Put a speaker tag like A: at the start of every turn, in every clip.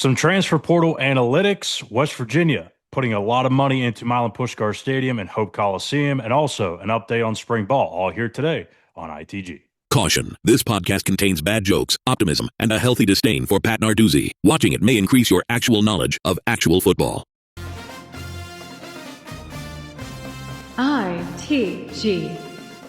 A: Some transfer portal analytics. West Virginia putting a lot of money into Milan Puskar Stadium and Hope Coliseum, and also an update on spring ball, all here today on ITG.
B: Caution, this podcast contains bad jokes, optimism, and a healthy disdain for Pat Narduzzi. Watching it may increase your actual knowledge of actual football.
C: ITG.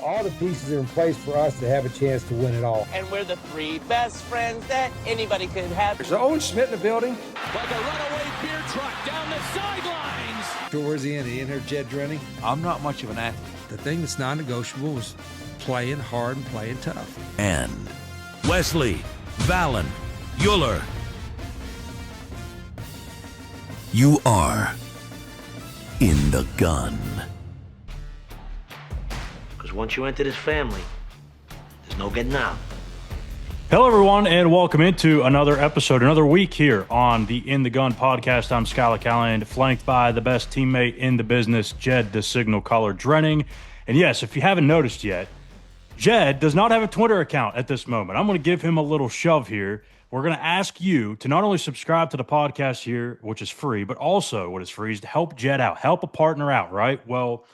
D: All the pieces are in place for us to have a chance to win it all.
E: And we're the three best friends that anybody could have.
D: There's Owen Schmitt in the building.
F: Like a runaway beer truck down the sidelines.
D: So where's he in? He in here, Jed Drenning?
G: I'm not much of an athlete.
H: The thing that's non-negotiable is playing hard and playing tough.
B: And Wesley, Valen, Uhler. You are in the gun.
I: Once you enter this family, there's no getting out.
A: Hello, everyone, and welcome into another episode, another week here on the In the Gun podcast. I'm Schuyler Callihan, flanked by the best teammate in the business, Jed the Signal Caller Drenning. And yes, if you haven't noticed yet, Jed does not have a Twitter account at this moment. I'm going to give him a little shove here. We're going to ask you to not only subscribe to the podcast here, which is free, but also what is free is to help Jed out, help a partner out, right? Well,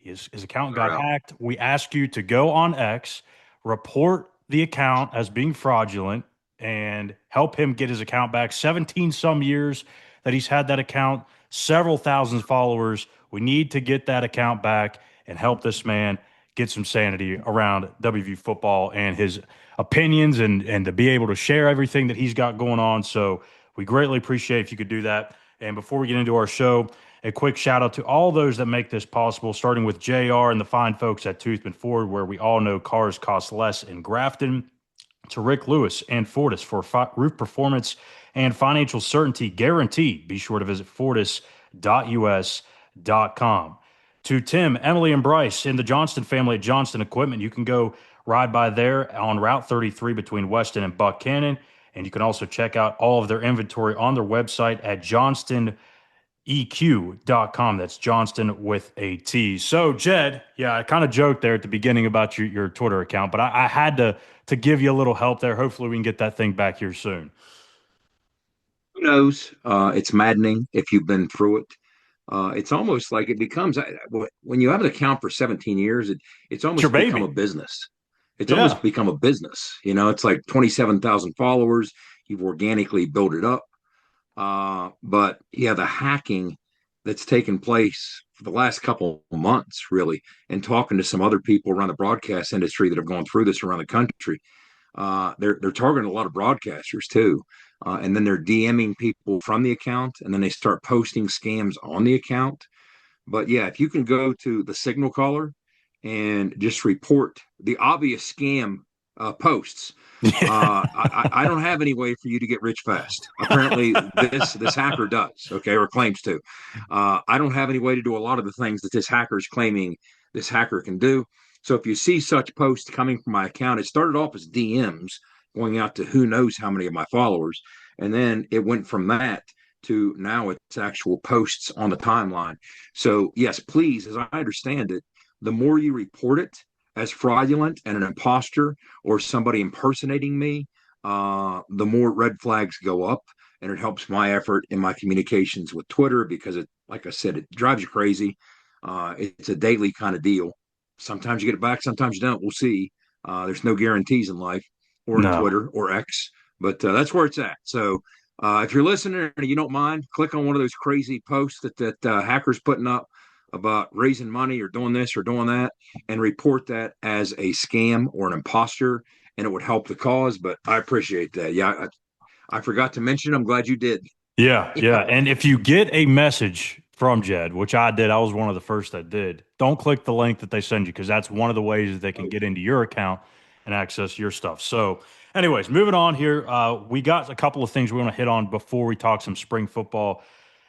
A: his account got hacked. We ask you to go on X, report the account as being fraudulent, and help him get his account back. 17 some years that he's had that account, several thousand followers. We need to get that account back and help this man get some sanity around WVU football and his opinions and to be able to share everything that he's got going on. So we greatly appreciate if you could do that. And before we get into our show, a quick shout out to all those that make this possible, starting with JR and the fine folks at Toothman Ford, where we all know cars cost less in Grafton, to Rick Lewis and Fortis for roof performance and financial certainty guaranteed. Be sure to visit fortis.us.com. To Tim, Emily, and Bryce in the Johnston family at Johnston Equipment, you can go ride by there on Route 33 between Weston and Buckhannon, and you can also check out all of their inventory on their website at johnston.com. EQ.com. That's Johnston with a T. So, Jed, yeah, I kind of joked there at the beginning about your Twitter account, but I had to give you a little help there. Hopefully we can get that thing back here soon.
J: Who knows? It's maddening if you've been through it. It's almost like it becomes, when you have an account for 17 years, it's almost become a business. It's almost become a business. You know, it's like 27,000 followers. You've organically built it up. But yeah, the hacking that's taken place for the last couple of months, really, and talking to some other people around the broadcast industry that have gone through this around the country, they're targeting a lot of broadcasters too, and then they're DMing people from the account, and then they start posting scams on the account. But yeah, if you can go to the Signal Caller and just report the obvious scam posts. I don't have any way for you to get rich fast. Apparently, this hacker does, okay, or claims to. I don't have any way to do a lot of the things that this hacker is claiming this hacker can do. So if you see such posts coming from my account, it started off as DMs going out to who knows how many of my followers, and then it went from that to now it's actual posts on the timeline. So yes, please, as I understand it, the more you report it as fraudulent and an imposter or somebody impersonating me, the more red flags go up, and it helps my effort in my communications with Twitter because it, like I said, it drives you crazy. It's a daily kind of deal. Sometimes you get it back, sometimes you don't. We'll see. There's no guarantees in life or in Twitter or X, but that's where it's at. So if you're listening and you don't mind, click on one of those crazy posts that hackers putting up about raising money or doing this or doing that, and report that as a scam or an imposter, and it would help the cause. But I appreciate that. Yeah, I forgot to mention, I'm glad you did.
A: Yeah. And if you get a message from Jed, which I did, I was one of the first that did, don't click the link that they send you, because that's one of the ways that they can get into your account and access your stuff. So anyways, moving on here, we got a couple of things we want to hit on before we talk some spring football.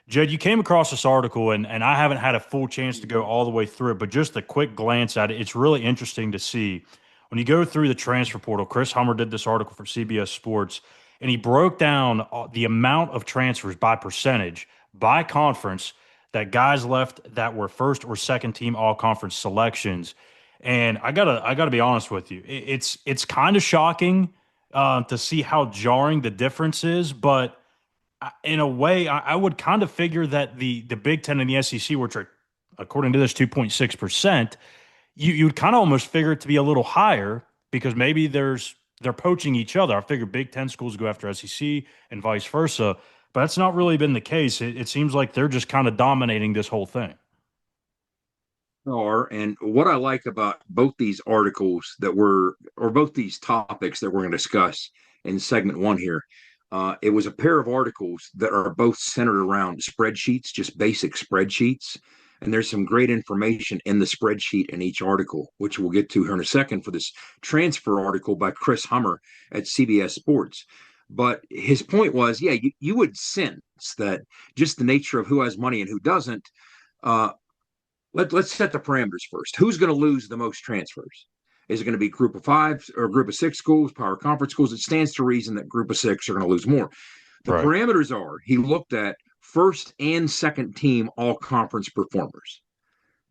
A: Jed, you came across this article, and I haven't had a full chance to go all the way through it, but just a quick glance at it, it's really interesting to see. When you go through the transfer portal, Chris Hummer did this article for CBS Sports, and he broke down the amount of transfers by percentage, by conference, that guys left that were first or second team all-conference selections. And I gotta be honest with you, it's kind of shocking to see how jarring the difference is, but in a way, I would kind of figure that the Big Ten and the SEC, which are, according to this, 2.6%, you'd kind of almost figure it to be a little higher because maybe they're poaching each other. I figure Big Ten schools go after SEC and vice versa, but that's not really been the case. It seems like they're just kind of dominating this whole thing.
J: And what I like about both these articles or both these topics that we're going to discuss in segment one here, it was a pair of articles that are both centered around spreadsheets, just basic spreadsheets. And there's some great information in the spreadsheet in each article, which we'll get to here in a second for this transfer article by Chris Hummer at CBS Sports. But his point was, yeah, you would sense that just the nature of who has money and who doesn't. Let's set the parameters first. Who's going to lose the most transfers? Is it going to be group of five or group of six schools, power conference schools? It stands to reason that group of six are going to lose more. The
A: Right.
J: parameters are he looked at first and second team all conference performers.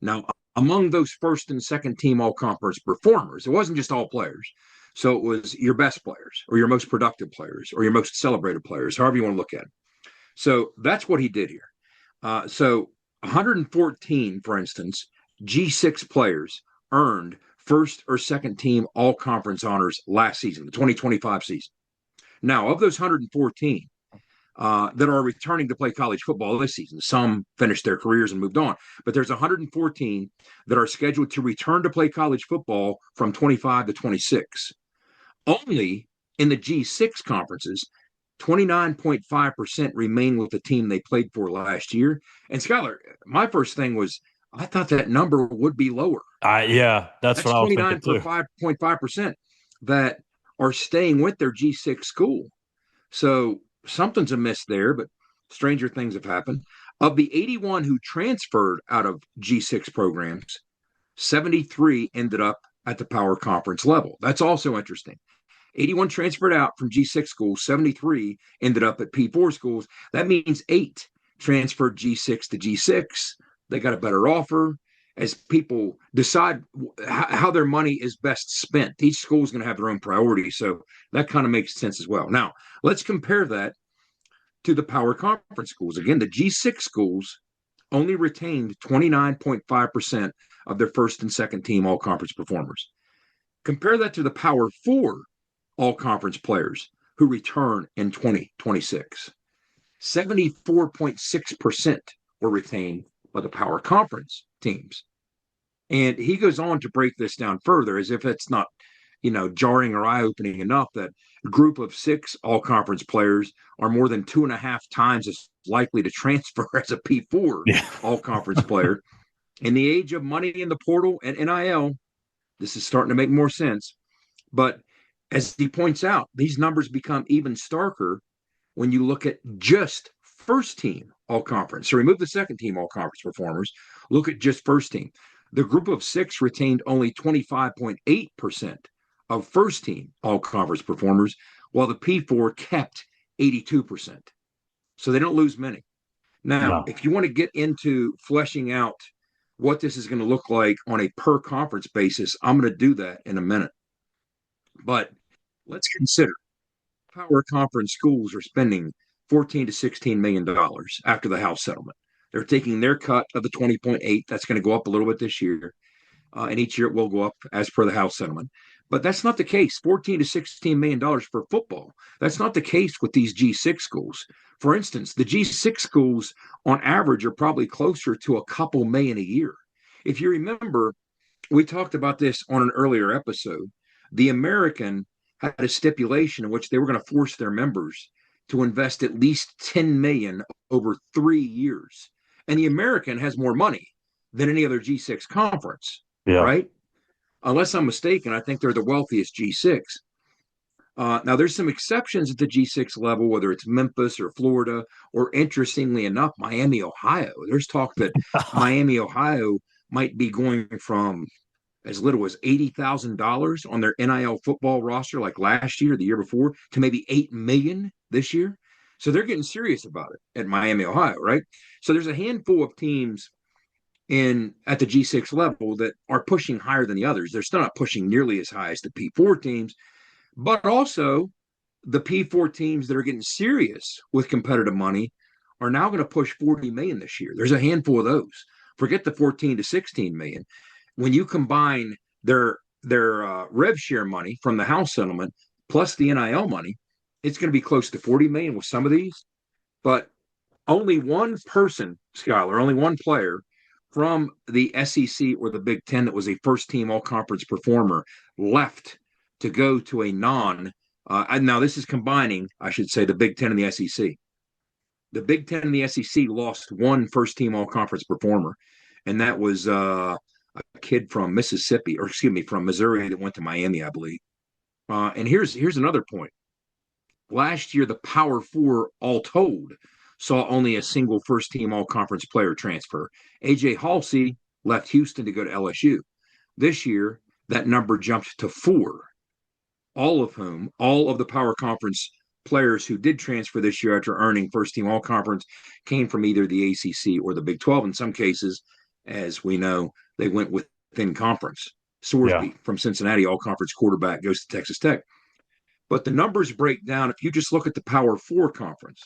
J: Now, among those first and second team all conference performers, it wasn't just all players. So it was your best players or your most productive players or your most celebrated players, however you want to look at it. So that's what he did here. So 114, for instance, G6 players earned first or second team all conference honors last season, the 2025 season. Now, of those 114 that are returning to play college football this season, some finished their careers and moved on, but there's 114 that are scheduled to return to play college football from 25 to 26. Only in the G6 conferences, 29.5% remain with the team they played for last year. And Schuyler, my first thing was, I thought that number would be lower.
A: Yeah, that's what I was thinking too.
J: 29.5% that are staying with their G6 school. So something's amiss there, but stranger things have happened. Of the 81 who transferred out of G6 programs, 73 ended up at the power conference level. That's also interesting. 81 transferred out from G6 schools, 73 ended up at P4 schools. That means 8 transferred G6 to G6. They got a better offer. As people decide how their money is best spent, each school is going to have their own priorities. So that kind of makes sense as well. Now, let's compare that to the power conference schools. Again, the G6 schools only retained 29.5% of their first and second team all conference performers. Compare that to the power 4 all conference players who return in 2026. 74.6% were retained by the power conference teams. And he goes on to break this down further as if it's not, jarring or eye-opening enough that a group of 6 all conference players are more than 2.5 times as likely to transfer as a P4 all conference player. In the age of money in the portal and NIL, this is starting to make more sense. But as he points out, these numbers become even starker when you look at just first team all conference. So remove the second team all conference performers, look at just first team. The group of 6 retained only 25.8% of first team all conference performers, while the P4 kept 82%. So they don't lose many. Now, if you want to get into fleshing out what this is going to look like on a per conference basis, I'm going to do that in a minute. But let's consider power conference schools are spending $14 to $16 million after the House settlement. They're taking their cut of the 20.8. That's going to go up a little bit this year. And each year it will go up as per the House settlement. But that's not the case. $14 to $16 million for football. That's not the case with these G6 schools. For instance, the G6 schools on average are probably closer to a couple million a year. If you remember, we talked about this on an earlier episode. The American had a stipulation in which they were going to force their members to invest at least $10 million over 3 years. And the American has more money than any other G6 conference, right? Unless I'm mistaken, I think they're the wealthiest G6. Now, there's some exceptions at the G6 level, whether it's Memphis or Florida, or interestingly enough, Miami, Ohio. There's talk that Miami, Ohio might be going from as little as $80,000 on their NIL football roster like last year, the year before, to maybe $8 million this year. So they're getting serious about it at Miami, Ohio, right? So there's a handful of teams at the G6 level that are pushing higher than the others. They're still not pushing nearly as high as the P4 teams, but also the P4 teams that are getting serious with competitive money are now going to push 40 million this year. There's a handful of those. Forget the 14 to 16 million. When you combine their rev share money from the house settlement plus the NIL money, it's going to be close to 40 million with some of these. But only one person, Schuyler, only one player from the SEC or the Big Ten that was a first team all conference performer left to go to a now this is combining, I should say, the Big Ten and the SEC. The Big Ten and the SEC lost one first team all conference performer, and that was a kid from Mississippi, or excuse me, from Missouri that went to Miami, I believe. And here's another point. Last year, the Power Four, all told, saw only a single first team all conference player transfer. AJ Halsey left Houston to go to LSU. This year, that number jumped to four, all of the Power Conference players who did transfer this year after earning first team all conference came from either the ACC or the Big 12. In some cases, as we know, they went within conference. Sorsby from Cincinnati, all conference quarterback, goes to Texas Tech. But the numbers break down. If you just look at the Power Four conference,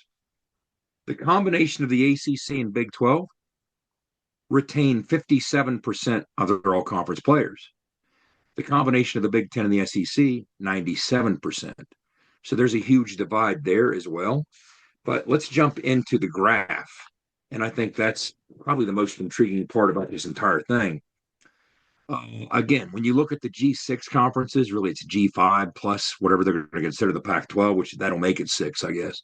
J: the combination of the ACC and Big 12 retain 57% of their all conference players. The combination of the Big 10 and the SEC, 97%. So there's a huge divide there as well. But let's jump into the graph. And I think that's probably the most intriguing part about this entire thing. Again, when you look at the G6 conferences, really it's G5 plus whatever they're going to consider the Pac-12, which that'll make it 6, I guess.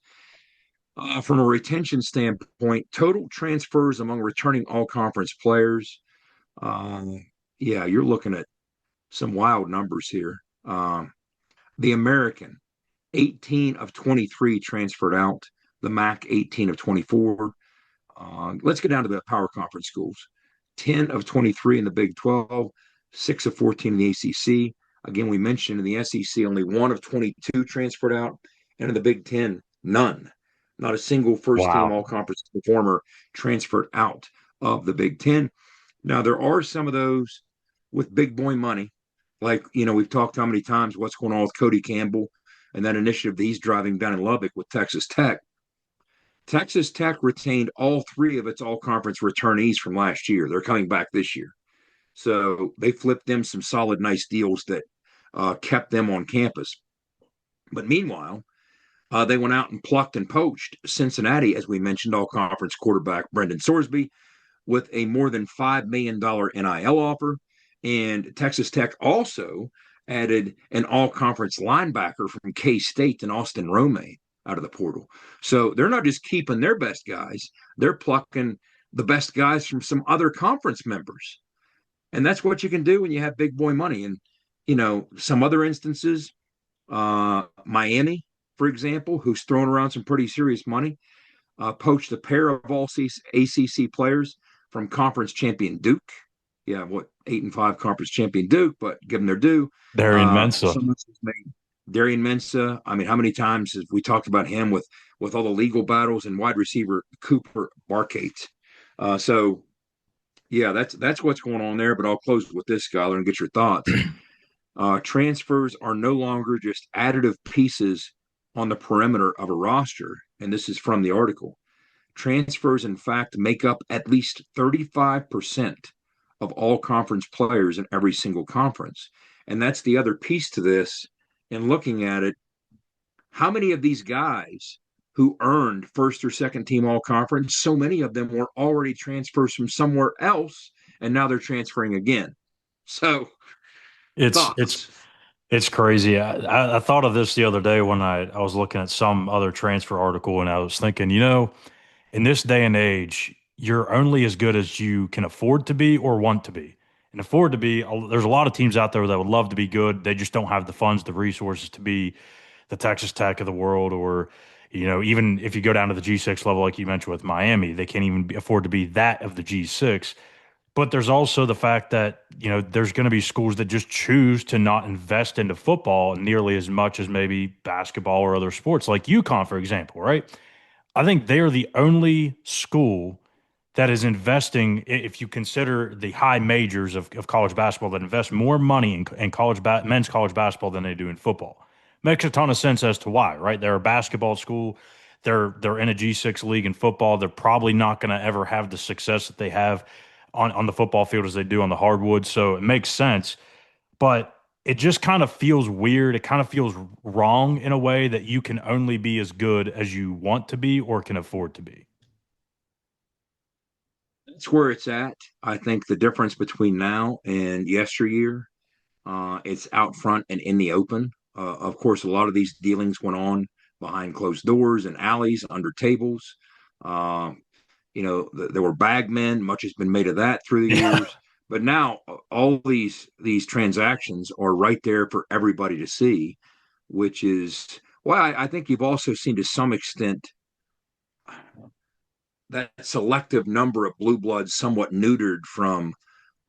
J: From a retention standpoint, total transfers among returning all-conference players, you're looking at some wild numbers here. The American, 18 of 23 transferred out. The MAC, 18 of 24. Let's get down to the power conference schools. 10 of 23 in the Big 12, 6 of 14 in the ACC. Again, we mentioned in the SEC, only 1 of 22 transferred out. And in the Big 10, none. Not a single first-team all-conference performer transferred out of the Big 10. Now, there are some of those with big boy money. Like, we've talked how many times what's going on with Cody Campbell and that initiative that he's driving down in Lubbock with Texas Tech. Texas Tech retained all 3 of its all-conference returnees from last year. They're coming back this year. So they flipped them some solid, nice deals that kept them on campus. But meanwhile, they went out and plucked and poached Cincinnati, as we mentioned, all-conference quarterback Brendan Sorsby, with a more than $5 million NIL offer. And Texas Tech also added an all-conference linebacker from K-State and Austin Romaine out of the portal. So they're not just keeping their best guys, they're plucking the best guys from some other conference members. And that's what you can do when you have big boy money. And, some other instances, Miami, for example, who's throwing around some pretty serious money, poached a pair of all ACC players from conference champion Duke. 8-5 conference champion Duke, but give them their due.
A: Darian Mensah.
J: Darian Mensah. I mean, how many times have we talked about him with all the legal battles and wide receiver Cooper Barkate? That's what's going on there. But I'll close with this, Schuyler, and get your thoughts. Transfers are no longer just additive pieces on the perimeter of a roster, and this is from the article. Transfers, in fact, make up at least 35% of all conference players in every single conference. And that's the other piece to this. In looking at it, how many of these guys who earned first or second team all conference, so many of them were already transfers from somewhere else, and now they're transferring again. So
A: it's crazy. I thought of this the other day when I was looking at some other transfer article, and I was thinking, in this day and age, you're only as good as you can afford to be or want to be. And afford to be, there's a lot of teams out there that would love to be good. They just don't have the funds, the resources to be the Texas Tech of the world, or, even if you go down to the G6 level, like you mentioned with Miami, they can't even afford to be that of the G6. But there's also the fact that, there's going to be schools that just choose to not invest into football nearly as much as maybe basketball or other sports, like UConn, for example, right? I think they're the only school that is investing, if you consider the high majors of college basketball, that invest more money in men's college basketball than they do in football. makes a ton of sense as to why, right? They're a basketball school. They're in a G6 league in football. They're probably not going to ever have the success that they have on the football field as they do on the hardwood. So it makes sense. But it just kind of feels weird. It kind of feels wrong in a way that you can only be as good as you want to be or can afford to be.
J: That's where it's at. I think the difference between now and yesteryear, it's out front and in the open. Of course, a lot of these dealings went on behind closed doors and alleys, under tables. Uh, there were bagmen. Much has been made of that through the
A: Yeah,
J: years. But now all these transactions are right there for everybody to see, which is why I think you've also seen to some extent that selective number of blue bloods somewhat neutered from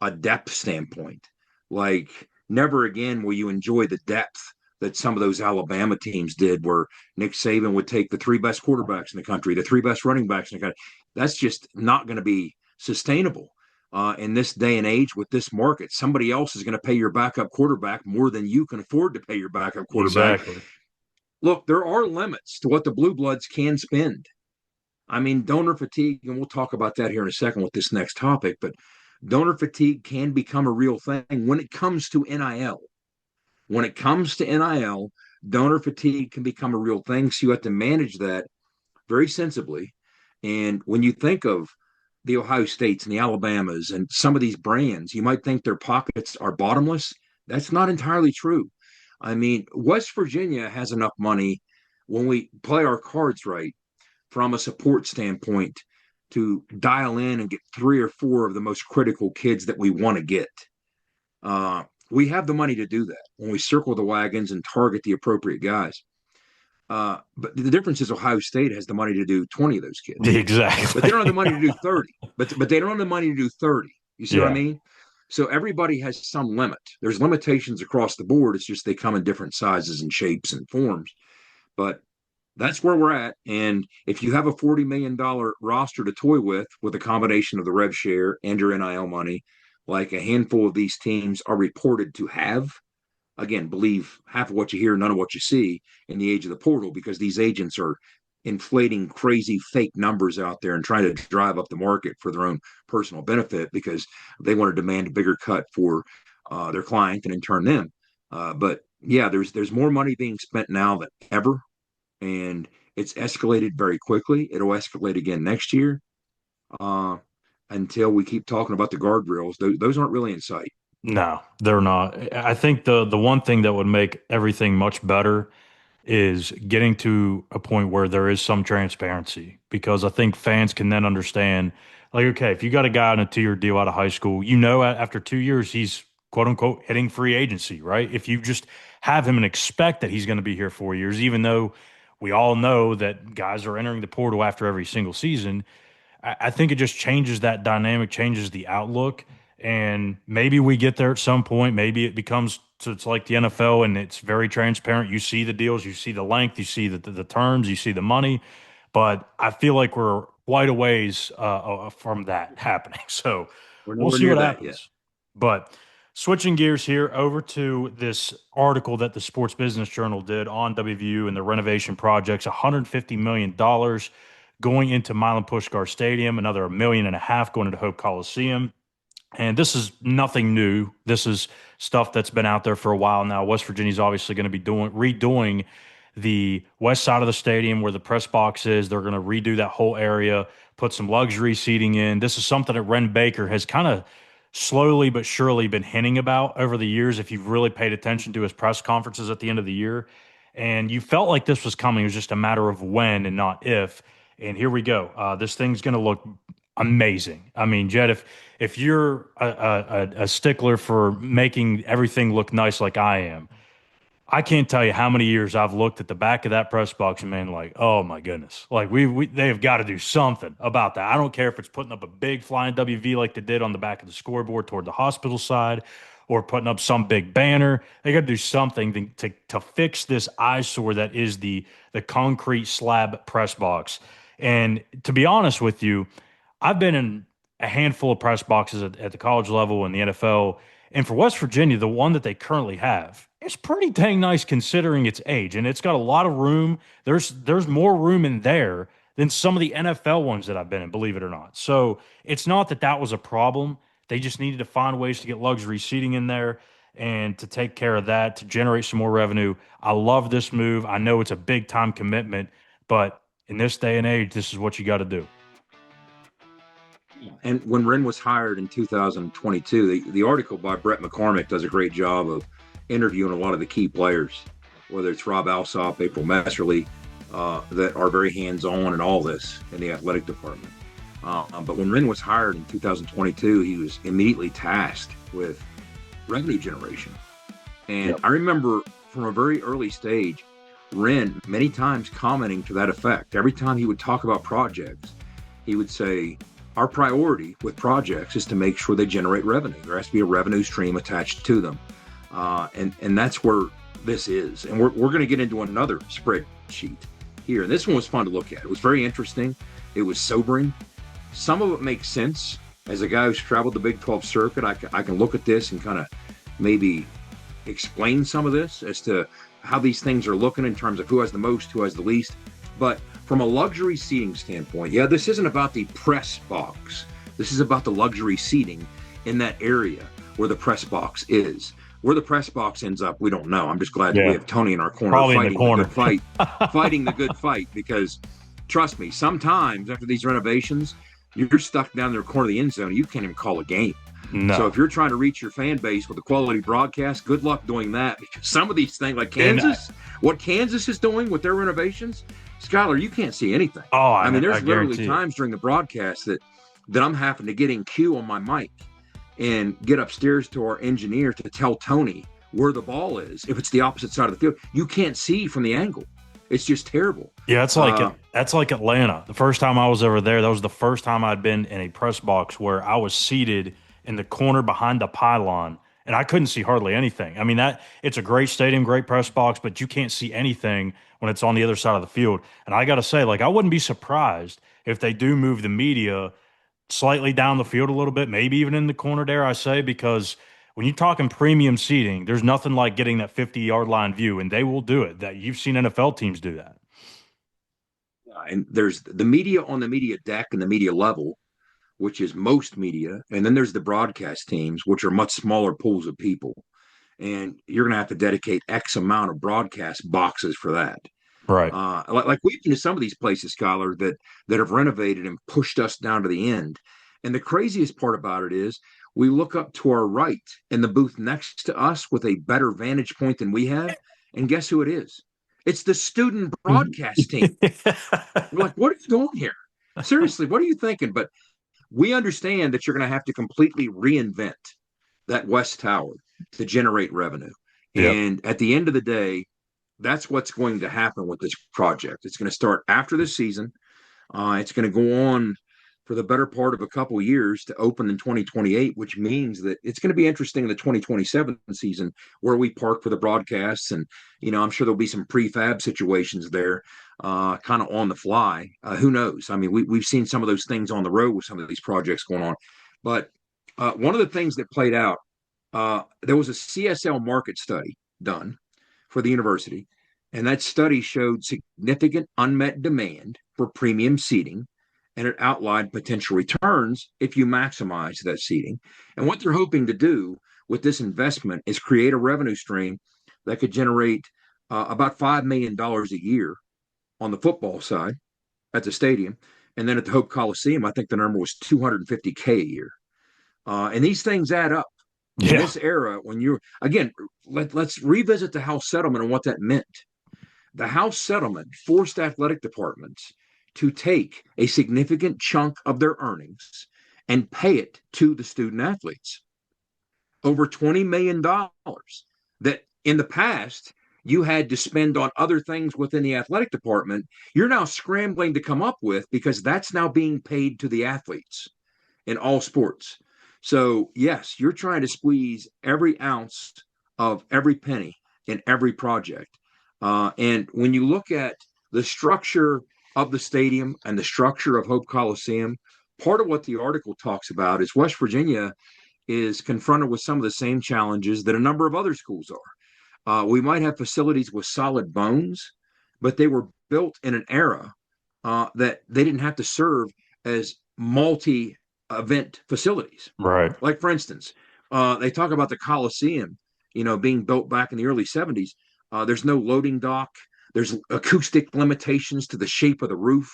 J: a depth standpoint. Like, never again will you enjoy the depth that some of those Alabama teams did, where Nick Saban would take the three best quarterbacks in the country, the three best running backs in the country. That's just not going to be sustainable in this day and age with this market. Somebody else is going to pay your backup quarterback more than you can afford to pay your backup quarterback.
A: exactly.
J: Look, there are limits to what the blue bloods can spend. I mean, donor fatigue, and we'll talk about that here in a second with this next topic, but donor fatigue can become a real thing when it comes to NIL. When it comes to NIL, donor fatigue can become a real thing. So you have to manage that very sensibly. And when you think of the Ohio States and the Alabamas and some of these brands, you might think their pockets are bottomless. That's not entirely true. I mean, West Virginia has enough money when we play our cards right from a support standpoint to dial in and get three or four of the most critical kids that we want to get. We have the money to do that when we circle the wagons and target the appropriate guys. But the difference is Ohio State has the money to do 20 of those kids,
A: Exactly.
J: but they don't have the money to do 30. But they don't have the money to do 30. You see what I
A: Yeah.
J: mean? So everybody has some limit. There's limitations across the board. It's just they come in different sizes and shapes and forms. But that's where we're at. And if you have a $40 million roster to toy with a combination of the rev share and your NIL money, like a handful of these teams are reported to have, again, believe half of what you hear, none of what you see in the age of the portal, because these agents are inflating crazy fake numbers out there and trying to drive up the market for their own personal benefit because they want to demand a bigger cut for their client and in turn them. But yeah, there's more money being spent now than ever, and it's escalated very quickly. It'll escalate again next year uh, until we keep talking about the guardrails. Those aren't really in sight.
A: No, they're not. I think the one thing that would make everything much better is getting to a point where there is some transparency because I think fans can then understand, like, okay, if you got a guy on a 2-year deal out of high school, after 2 years he's quote unquote hitting free agency, right? If you just have him and expect that he's going to be here 4 years, even though we all know that guys are entering the portal after every single season, I think it just changes that dynamic, changes the outlook. And maybe we get there at some point. Maybe it becomes so it's like the NFL and it's very transparent. You see the deals, you see the length, you see the terms, you see the money. But I feel like we're quite a ways from that happening. So
J: We're
A: we'll
J: nowhere
A: see
J: near
A: what
J: that yet.
A: happens. But switching gears here over to this article that the Sports Business Journal did on WVU and the renovation projects, $150 million going into Milan Puskar Stadium, another $1.5 million going into Hope Coliseum. And this is nothing new. This is stuff that's been out there for a while now. West Virginia's obviously going to be redoing the west side of the stadium where the press box is. They're going to redo that whole area, put some luxury seating in. This is something that Ren Baker has kind of slowly but surely been hinting about over the years, if you've really paid attention to his press conferences at the end of the year. And you felt like this was coming. It was just a matter of when and not if. And here we go. This thing's going to look amazing. I mean, Jed, if you're a stickler for making everything look nice like I am, I can't tell you how many years I've looked at the back of that press box and been like, oh my goodness, like they have got to do something about that. I don't care if it's putting up a big flying WV like they did on the back of the scoreboard toward the hospital side, or putting up some big banner. They got to do something to fix this eyesore that is the concrete slab press box. And to be honest with you, I've been in a handful of press boxes at the college level and the NFL, And for West Virginia, the one that they currently have, it's pretty dang nice considering its age, and it's got a lot of room. There's more room in there than some of the NFL ones that I've been in, believe it or not. So it's not that that was a problem. They just needed to find ways to get luxury seating in there and to take care of that to generate some more revenue. I love this move. I know it's a big time commitment, but in this day and age, this is what you got to do.
J: And when Wren was hired in 2022, the article by Brett McCormick does a great job of interviewing a lot of the key players, whether it's Rob Alsop, April Messerly, that are very hands-on in all this in the athletic department. But when Wren was hired in 2022, he was immediately tasked with revenue generation. And I remember from a very early stage, Wren many times commenting to that effect. Every time he would talk about projects, he would say, our priority with projects is to make sure they generate revenue. There has to be a revenue stream attached to them. And that's where this is. And we're going to get into another spreadsheet here. And this one was fun to look at. It was very interesting. It was sobering. Some of it makes sense. As a guy who's traveled the Big 12 circuit, I can look at this and kind of maybe explain some of this as to how these things are looking in terms of who has the most, who has the least. But from a luxury seating standpoint, this isn't about the press box. This is about the luxury seating in that area where the press box is. Where the press box ends up, we don't know. I'm just glad that we have Tony in our corner fighting the good fight, fighting the good fight, because trust me, sometimes after these renovations, you're stuck down in the corner of the end zone and you can't even call a game.
A: No.
J: So if you're trying to reach your fan base with a quality broadcast, good luck doing that, because some of these things, like Kansas, what Kansas is doing with their renovations, Schuyler, you can't see anything.
A: Oh,
J: I mean, there's literally times during the broadcast that I'm having to get in queue on my mic and get upstairs to our engineer to tell Tony where the ball is. If it's the opposite side of the field, you can't see from the angle. It's just terrible.
A: Yeah, it's like that's like Atlanta. The first time I was over there, that was the first time I'd been in a press box where I was seated in the corner behind the pylon, and I couldn't see hardly anything. I mean, it's a great stadium, great press box, but you can't see anything when it's on the other side of the field. And I got to say, I wouldn't be surprised if they do move the media slightly down the field a little bit, maybe even in the corner, dare I say, because when you're talking premium seating, there's nothing like getting that 50-yard line view, and they will do it. That you've seen NFL teams do that.
J: And there's the media on the media deck and the media level, which is most media, and then there's the broadcast teams, which are much smaller pools of people. And you're going to have to dedicate X amount of broadcast boxes for that.
A: Right.
J: Like we've been to some of these places, Schuyler, that have renovated and pushed us down to the end. And the craziest part about it is we look up to our right in the booth next to us with a better vantage point than we have. And guess who it is? It's the student broadcast team. We're like, what are you doing here? Seriously, what are you thinking? But we understand that you're going to have to completely reinvent that West Tower to generate revenue. Yep. And at the end of the day, that's what's going to happen with this project. It's going to start after the season. It's going to go on for the better part of a couple of years to open in 2028, which means that it's going to be interesting in the 2027 season where we park for the broadcasts. And, I'm sure there'll be some prefab situations there, kind of on the fly. Who knows? I mean, we've seen some of those things on the road with some of these projects going on. But one of the things that played out, there was a CSL market study done for the university, and that study showed significant unmet demand for premium seating, and it outlined potential returns if you maximize that seating. And what they're hoping to do with this investment is create a revenue stream that could generate about $5 million a year on the football side at the stadium. And then at the Hope Coliseum, I think the number was $250K a year. And these things add up. In this era, when you're, again, let's revisit the House settlement and what that meant. The House settlement forced athletic departments to take a significant chunk of their earnings and pay it to the student athletes. Over $20 million that in the past you had to spend on other things within the athletic department, you're now scrambling to come up with, because that's now being paid to the athletes in all sports. So, yes, you're trying to squeeze every ounce of every penny in every project. And when you look at the structure of the stadium and the structure of Hope Coliseum, part of what the article talks about is West Virginia is confronted with some of the same challenges that a number of other schools are. We might have facilities with solid bones, but they were built in an era that they didn't have to serve as multi-event facilities.
A: Right.
J: Like, for instance, they talk about the Coliseum, being built back in the early 70s. There's no loading dock. There's acoustic limitations to the shape of the roof.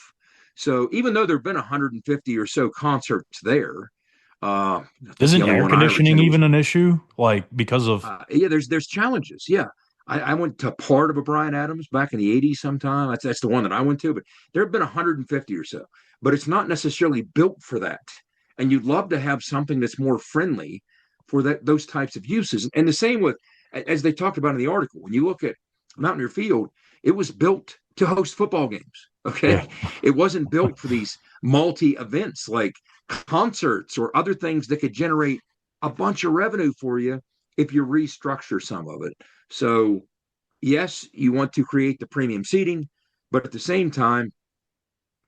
J: So even though there have been 150 or so concerts there,
A: isn't
J: the only
A: air
J: one I ever
A: conditioning
J: attended was,
A: even an issue? Like because of
J: yeah, there's challenges. Yeah. I went to part of a Bryan Adams back in the 80s sometime. That's the one that I went to, but there have been 150 or so. But it's not necessarily built for that. And you'd love to have something that's more friendly for those types of uses. And the same with, as they talked about in the article, when you look at Mountaineer Field, it was built to host football games. Okay.
A: yeah.
J: It wasn't built for these multi events like concerts or other things that could generate a bunch of revenue for you if you restructure some of it. So, yes, you want to create the premium seating, but at the same time,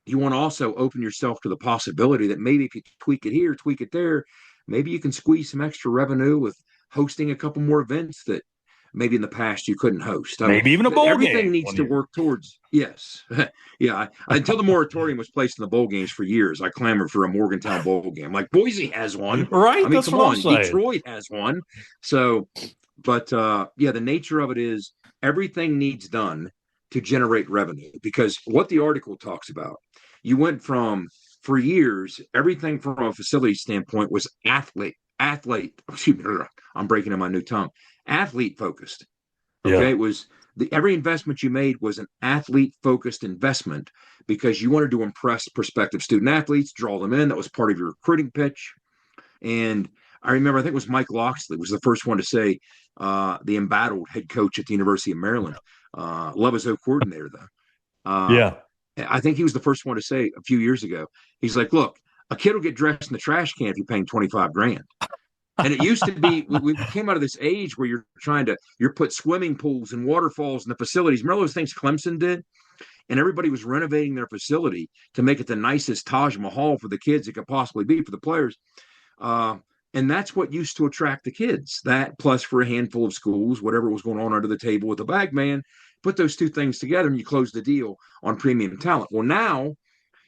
J: you want to also open yourself to the possibility that maybe if you tweak it here, tweak it there, maybe you can squeeze some extra revenue with hosting a couple more events that maybe in the past you couldn't host. I mean,
A: Maybe even a bowl
J: everything
A: game
J: needs
A: one
J: to
A: year.
J: work towards, yes. Yeah. Until the moratorium was placed in the bowl games for years, I clamored for a Morgantown bowl game. Like Boise has one.
A: Right?
J: I mean,
A: That's
J: come
A: what I'm
J: on.
A: saying.
J: Detroit has one. So, but yeah, the nature of it is everything needs done to generate revenue because what the article talks about, you went from, for years, everything from a facility standpoint was excuse me, I'm breaking in my new tongue, athlete focused.
A: Yeah.
J: Okay. It was every investment you made was an athlete focused investment because you wanted to impress prospective student athletes, draw them in. That was part of your recruiting pitch. And I remember, I think it was Mike Loxley was the first one to say, the embattled head coach at the University of Maryland, love his coordinator though.
A: Yeah.
J: I think he was the first one to say a few years ago. He's like, look, a kid will get dressed in the trash can if you pay him 25 grand. And it used to be, we came out of this age where you're put swimming pools and waterfalls in the facilities. Remember those things Clemson did? And everybody was renovating their facility to make it the nicest Taj Mahal for the kids it could possibly be for the players. And that's what used to attract the kids. That plus for a handful of schools, whatever was going on under the table with the bag man, put those two things together and you close the deal on premium talent. Well, now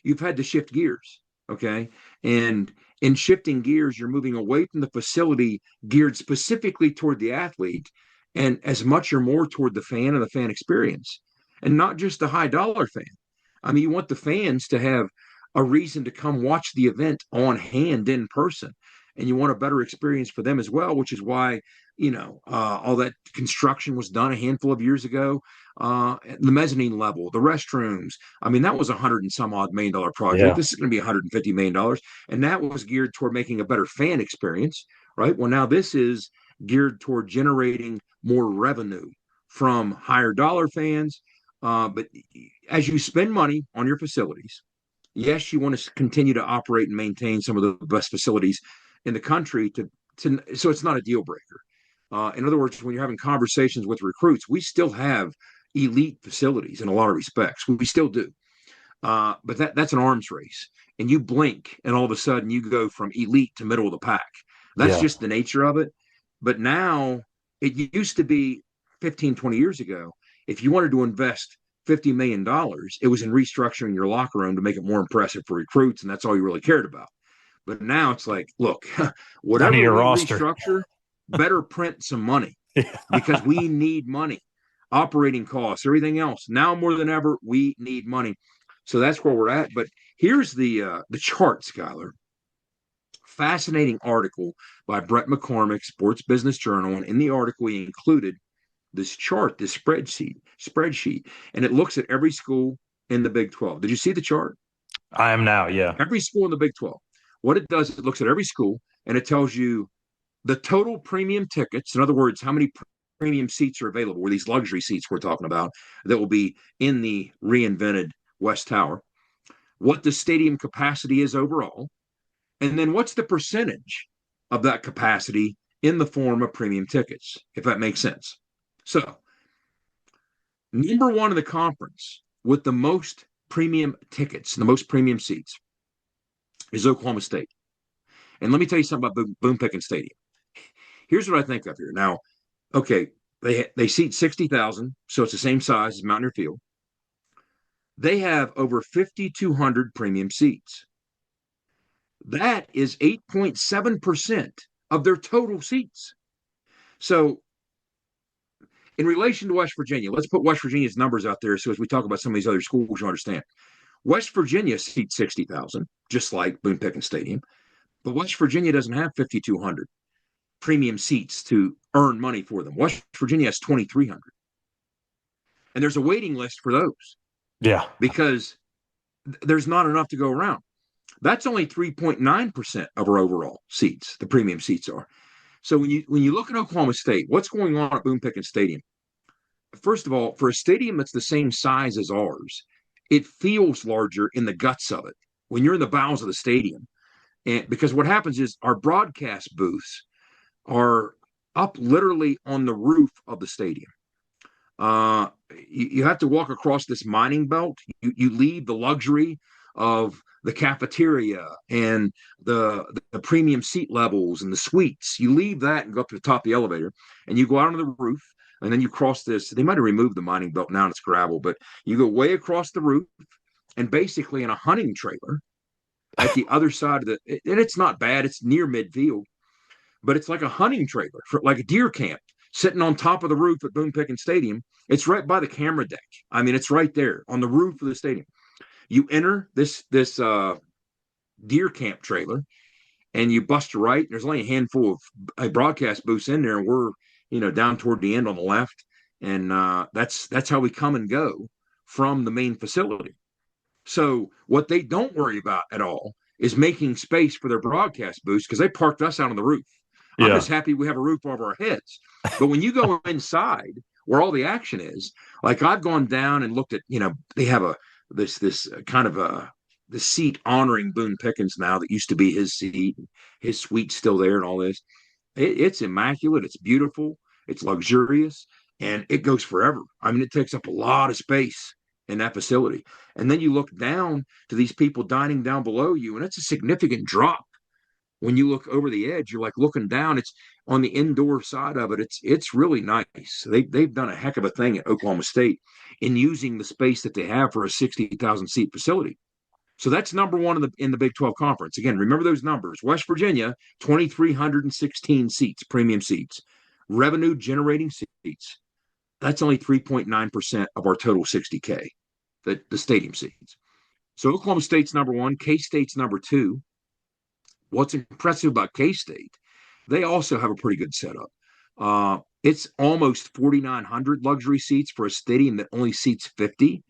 J: you've had to shift gears. Okay. And in shifting gears, you're moving away from the facility geared specifically toward the athlete and as much or more toward the fan and the fan experience and not just the high dollar fan. I mean, you want the fans to have a reason to come watch the event on hand in person. And you want a better experience for them as well, which is why, all that construction was done a handful of years ago. The mezzanine level, the restrooms. I mean, that was $100 and some odd $1 million project.
A: Yeah.
J: This is going to be $150 million. And that was geared toward making a better fan experience, right? Well, now this is geared toward generating more revenue from higher dollar fans. But as you spend money on your facilities, yes, you want to continue to operate and maintain some of the best facilities in the country so it's not a deal breaker. In other words, when you're having conversations with recruits, we still have elite facilities in a lot of respects. We still do. But that's an arms race. And you blink and all of a sudden you go from elite to middle of the pack. That's just the nature of it. But now it used to be 15, 20 years ago, if you wanted to invest $50 million, it was in restructuring your locker room to make it more impressive for recruits. And that's all you really cared about. But now it's like, look, whatever we restructure, better print some money because we need money, operating costs, everything else. Now more than ever, we need money. So that's where we're at. But here's the chart, Schuyler. Fascinating article by Brett McCormick, Sports Business Journal. And in the article, he included this chart, this spreadsheet, and it looks at every school in the Big 12. Did you see the chart?
A: I am now, yeah.
J: Every school in the Big 12. What it does, it looks at every school and it tells you the total premium tickets. In other words, how many premium seats are available, or these luxury seats we're talking about that will be in the reinvented West Tower, what the stadium capacity is overall, and then what's the percentage of that capacity in the form of premium tickets, if that makes sense. So, number one in the conference with the most premium tickets, the most premium seats, is Oklahoma State. And let me tell you something about Boone Pickens Stadium. Here's what I think of here. Now, okay, they seat 60,000, so it's the same size as Mountaineer Field. They have over 5,200 premium seats. That is 8.7% of their total seats. So, in relation to West Virginia, let's put West Virginia's numbers out there so as we talk about some of these other schools, you understand. West Virginia seats 60,000, just like Boone Pickens Stadium, but West Virginia doesn't have 5,200 premium seats to earn money for them. West Virginia has 2,300. And there's a waiting list for those.
A: Yeah.
J: Because there's not enough to go around. That's only 3.9% of our overall seats, the premium seats are. So when you look at Oklahoma State, what's going on at Boone Pickens Stadium? First of all, for a stadium that's the same size as ours, it feels larger in the guts of it when you're in the bowels of the stadium. And because what happens is our broadcast booths are up literally on the roof of the stadium. You have to walk across this mining belt. You leave the luxury of the cafeteria and the premium seat levels and the suites. You leave that and go up to the top of the elevator, and you go out on the roof, and then you cross this. They might have removed the mining belt now, and it's gravel, but you go way across the roof, and basically in a hunting trailer at the other side of and it's not bad. It's near midfield, but it's like a hunting trailer, like a deer camp, sitting on top of the roof at Boone Pickens Stadium. It's right by the camera deck. I mean, it's right there on the roof of the stadium. You enter this deer camp trailer, and you bust a right. There's only a handful of broadcast booths in there, and we're down toward the end on the left, and that's how we come and go from the main facility. So what they don't worry about at all is making space for their broadcast booths because they parked us out on the roof. I'm just happy we have a roof over our heads. But when you go inside where all the action is, like I've gone down and looked at, they have this kind of the seat honoring Boone Pickens now that used to be his seat. His suite's still there and all this. It's immaculate. It's beautiful. It's luxurious, and it goes forever. I mean, it takes up a lot of space in that facility. And then you look down to these people dining down below you, and it's a significant drop. When you look over the edge, you're like looking down. It's on the indoor side of it. It's really nice. They've done a heck of a thing at Oklahoma State in using the space that they have for a 60,000 seat facility. So that's number one in the Big 12 Conference. Again, remember those numbers. West Virginia, 2,316 seats, premium seats. Revenue generating seats. That's only 3.9% of our total 60K, the stadium seats. So Oklahoma State's number one. K-State's number two. What's impressive about K-State, they also have a pretty good setup. It's almost 4,900 luxury seats for a stadium that only seats 50.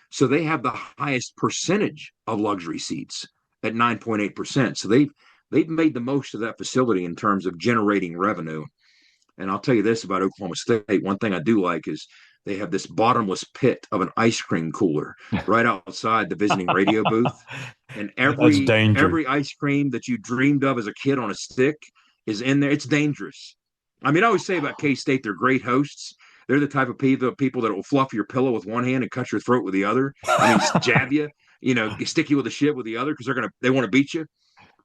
J: So they have the highest percentage of luxury seats at 9.8%. So they've made the most of that facility in terms of generating revenue. And I'll tell you this about Oklahoma State. One thing I do like is they have this bottomless pit of an ice cream cooler right outside the visiting radio booth. And every ice cream that you dreamed of as a kid on a stick is in there. It's dangerous. I mean, I always say about K-State, they're great hosts. They're the type of people that will fluff your pillow with one hand and cut your throat with the other. I mean, jab you, stick you with the shit with the other because they want to beat you.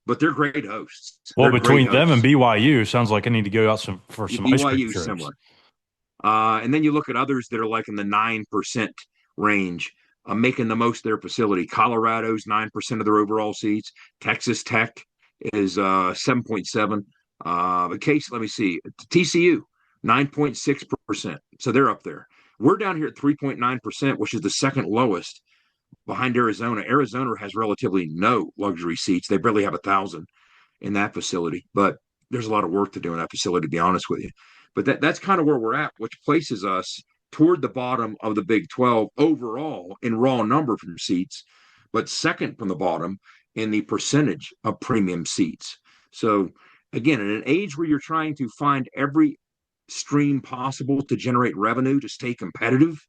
J: But they're great hosts.
A: Well, between them and BYU, sounds like I need to go out for some ice cream trips.
J: Similar. And then you look at others that are like in the 9% range, making the most of their facility. Colorado's 9% of their overall seats. Texas Tech is 7.7. Let me see. TCU, 9.6%. So they're up there. We're down here at 3.9%, which is the second lowest behind Arizona. Arizona has relatively no luxury seats. They barely have 1,000 in that facility, but there's a lot of work to do in that facility, to be honest with you. But that's kind of where we're at, which places us toward the bottom of the Big 12 overall in raw number from seats, but second from the bottom in the percentage of premium seats. So again, in an age where you're trying to find every stream possible to generate revenue to stay competitive,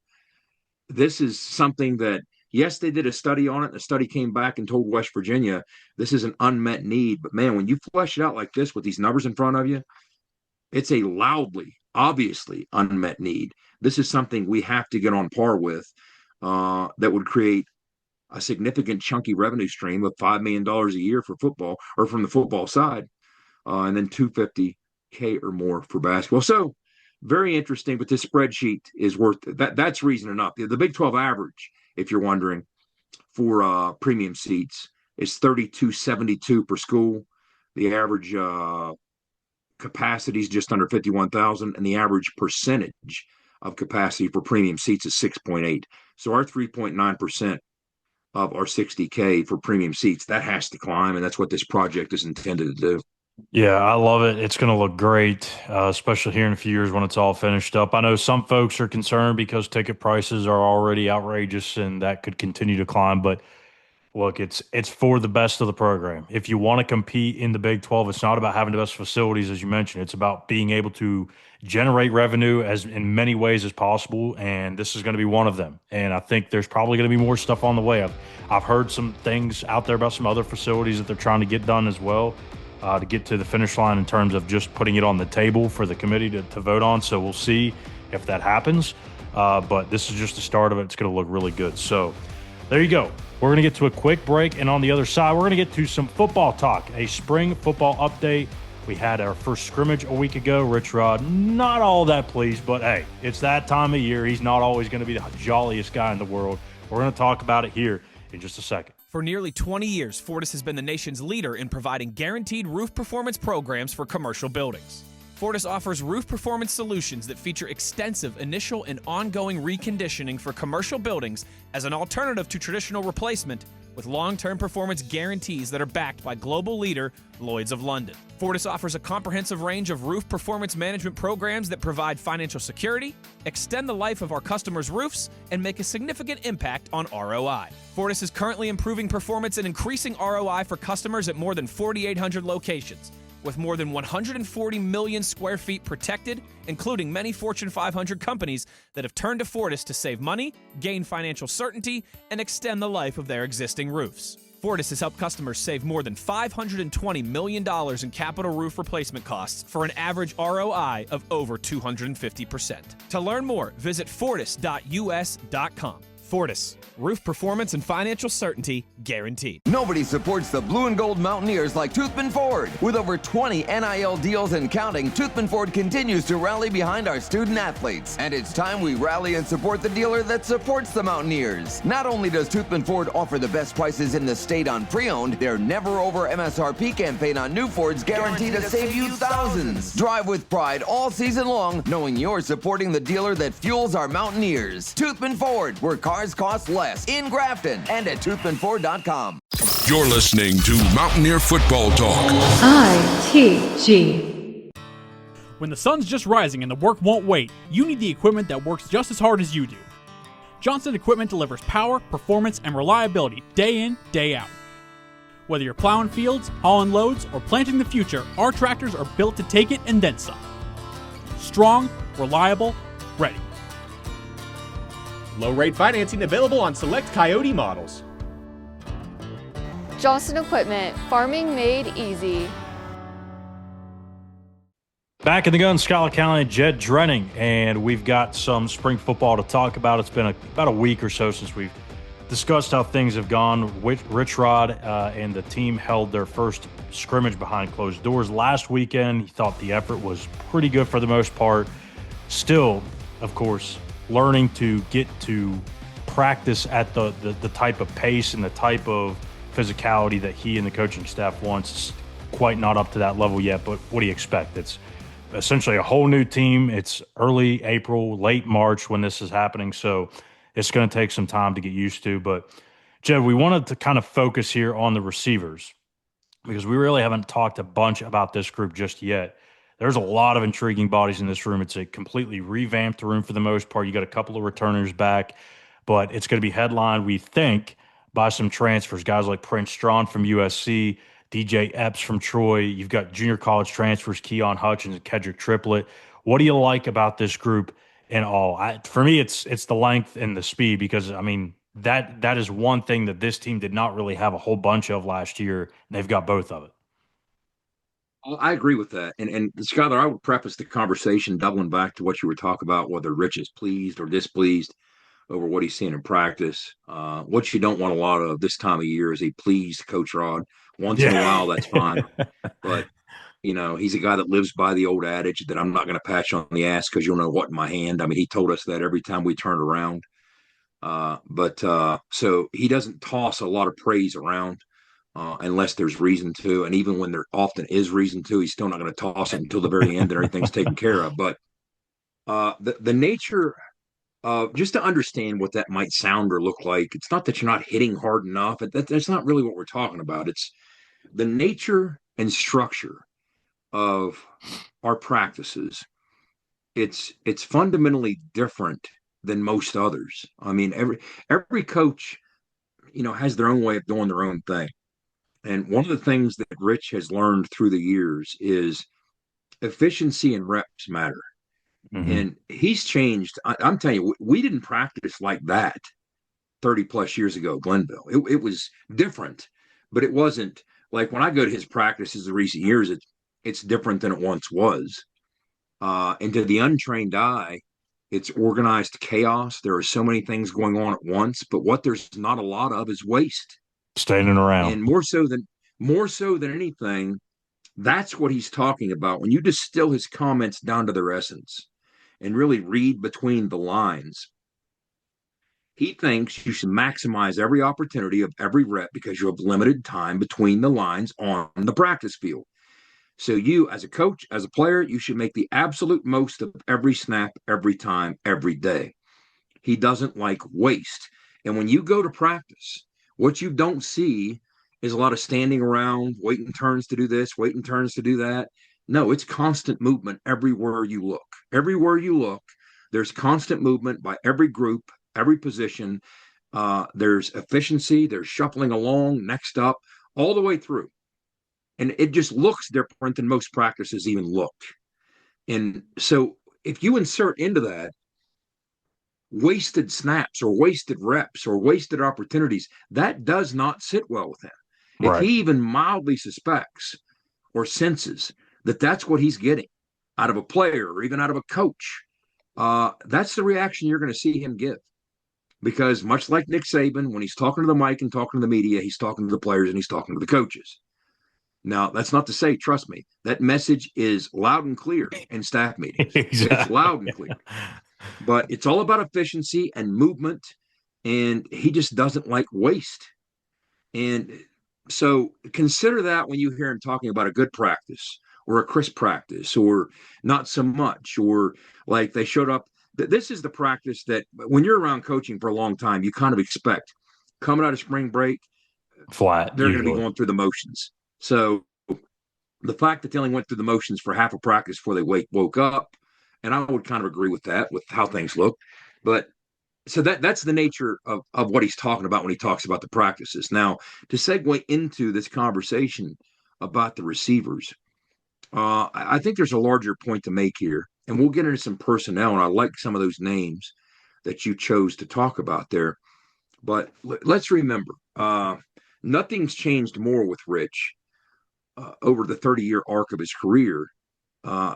J: this is something that, yes, they did a study on it. The study came back and told West Virginia this is an unmet need. But man, when you flesh it out like this with these numbers in front of you, it's a loudly, obviously unmet need. This is something we have to get on par with that would create a significant chunky revenue stream of $5 million a year for football, or from the football side, and then 250K or more for basketball. So very interesting, but this spreadsheet is worth that. That's reason enough. The Big 12 average, if you're wondering, for premium seats is 3272 per school. The average capacity is just under 51,000, and the average percentage of capacity for premium seats is 6.8. So our 3.9% of our 60K for premium seats, that has to climb, and that's what this project is intended to do.
A: Yeah, I love it. It's going to look great, especially here in a few years when it's all finished up. I know some folks are concerned because ticket prices are already outrageous and that could continue to climb, but look, it's for the best of the program. If you want to compete in the Big 12, it's not about having the best facilities, as you mentioned. It's about being able to generate revenue as in many ways as possible, and this is going to be one of them. And I think there's probably going to be more stuff on the way. I've heard some things out there about some other facilities that they're trying to get done as well, to get to the finish line in terms of just putting it on the table for the committee to vote on. So we'll see if that happens. But this is just the start of it. It's going to look really good. So there you go. We're going to get to a quick break, and on the other side, we're going to get to some football talk, a spring football update. We had our first scrimmage a week ago. Rich Rod, not all that pleased, but hey, it's that time of year. He's not always going to be the jolliest guy in the world. We're going to talk about it here in just a second.
F: For nearly 20 years, Fortis has been the nation's leader in providing guaranteed roof performance programs for commercial buildings. Fortis offers roof performance solutions that feature extensive initial and ongoing reconditioning for commercial buildings as an alternative to traditional replacement, with long-term performance guarantees that are backed by global leader Lloyd's of London. Fortis offers a comprehensive range of roof performance management programs that provide financial security, extend the life of our customers' roofs, and make a significant impact on ROI. Fortis is currently improving performance and increasing ROI for customers at more than 4,800 locations, with more than 140 million square feet protected, including many Fortune 500 companies that have turned to Fortis to save money, gain financial certainty, and extend the life of their existing roofs. Fortis has helped customers save more than $520 million in capital roof replacement costs for an average ROI of over 250%. To learn more, visit fortis.us.com. Fortis, roof performance and financial certainty guaranteed.
C: Nobody supports the blue and gold Mountaineers like Toothman Ford. With over 20 NIL deals and counting, Toothman Ford continues to rally behind our student athletes. And it's time we rally and support the dealer that supports the Mountaineers. Not only does Toothman Ford offer the best prices in the state on pre-owned, their never over MSRP campaign on new Fords guaranteed to save you thousands. Drive with pride all season long, knowing you're supporting the dealer that fuels our Mountaineers. Toothman Ford, where cars cost less, in Grafton and at toothmanford.com.
G: You're listening to Mountaineer Football Talk.
K: ITG. When the sun's just rising and the work won't wait, you need the equipment that works just as hard as you do. Johnson Equipment delivers power, performance, and reliability day in, day out. Whether you're plowing fields, hauling loads, or planting the future, our tractors are built to take it and then some. Strong, reliable, ready.
L: Low-rate financing available on select Coyote models.
M: Johnson Equipment, farming made easy.
A: Back in the gun, Schuyler Callihan, Jed Drenning, and we've got some spring football to talk about. It's been about a week or so since we've discussed how things have gone. Rich Rod and the team held their first scrimmage behind closed doors last weekend. He thought the effort was pretty good for the most part. Still, of course, learning to get to practice at the type of pace and the type of physicality that he and the coaching staff wants. Quite not up to that level yet, but what do you expect? It's essentially a whole new team. It's early April, late March when this is happening, so it's going to take some time to get used to. But, Jed, we wanted to kind of focus here on the receivers because we really haven't talked a bunch about this group just yet. There's a lot of intriguing bodies in this room. It's a completely revamped room for the most part. You got a couple of returners back, but it's going to be headlined, we think, by some transfers. Guys like Prince Strawn from USC, DJ Epps from Troy. You've got junior college transfers, Keon Hutchins and Kedrick Triplett. What do you like about this group in all? For me, it's the length and the speed because, I mean, that is one thing that this team did not really have a whole bunch of last year. They've got both of it.
J: I agree with that. And Schuyler, I would preface the conversation doubling back to what you were talking about, whether Rich is pleased or displeased. over what he's seeing in practice. What you don't want a lot of this time of year is a pleased Coach Rod. Once in a while, that's fine. But, he's a guy that lives by the old adage that I'm not going to pat you on the ass because you'll know what in my hand. I mean, he told us that every time we turned around. So he doesn't toss a lot of praise around unless there's reason to. And even when there often is reason to, he's still not going to toss it until the very end and everything's taken care of. But the nature of, just to understand what that might sound or look like, it's not that you're not hitting hard enough. That's not really what we're talking about. It's the nature and structure of our practices. It's fundamentally different than most others. I mean, every coach, has their own way of doing their own thing. And one of the things that Rich has learned through the years is efficiency and reps matter. Mm-hmm. And he's changed. I'm telling you, we didn't practice like that 30 plus years ago, Glenville. It was different, but it wasn't like when I go to his practices in recent years, it's different than it once was. And to the untrained eye, it's organized chaos. There are so many things going on at once, but what there's not a lot of is waste.
A: Standing around.
J: And more so than anything, that's what he's talking about. When you distill his comments down to their essence and really read between the lines, he thinks you should maximize every opportunity of every rep because you have limited time between the lines on the practice field. So you, as a coach, as a player, you should make the absolute most of every snap, every time, every day. He doesn't like waste. And when you go to practice, what you don't see is a lot of standing around, waiting turns to do this, waiting turns to do that. No, it's constant movement everywhere you look. Everywhere you look, there's constant movement by every group, every position. There's efficiency, there's shuffling along, next up, all the way through. And it just looks different than most practices even look. And so if you insert into that wasted snaps or wasted reps or wasted opportunities, that does not sit well with him. Right. If he even mildly suspects or senses that that's what he's getting out of a player or even out of a coach, that's the reaction you're going to see him give. Because much like Nick Saban, when he's talking to the mic and talking to the media, he's talking to the players and he's talking to the coaches. Now, that's not to say, trust me, that message is loud and clear in staff meetings. Exactly. It's loud and clear. But it's all about efficiency and movement, and he just doesn't like waste. And so consider that when you hear him talking about a good practice or a crisp practice or not so much, or like they showed up. This is the practice that when you're around coaching for a long time, you kind of expect coming out of spring break,
A: flat.
J: They're going to be going through the motions. So the fact that they only went through the motions for half a practice before they woke up, and I would kind of agree with that, with how things look. But so that's the nature of what he's talking about when he talks about the practices. Now, to segue into this conversation about the receivers, I think there's a larger point to make here, and we'll get into some personnel, and I like some of those names that you chose to talk about there. But let's remember, nothing's changed more with Rich over the 30-year arc of his career. I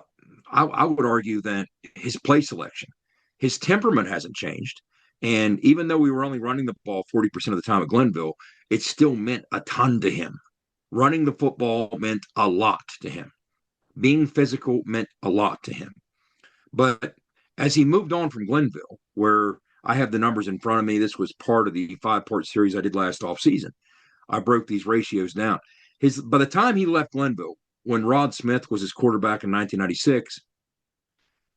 J: would argue that his play selection, his temperament hasn't changed. And even though we were only running the ball 40% of the time at Glenville, it still meant a ton to him. Running the football meant a lot to him. Being physical meant a lot to him. But as he moved on from Glenville, where I have the numbers in front of me, this was part of the 5-part series I did last offseason. I broke these ratios down. By the time he left Glenville, when Rod Smith was his quarterback in 1996,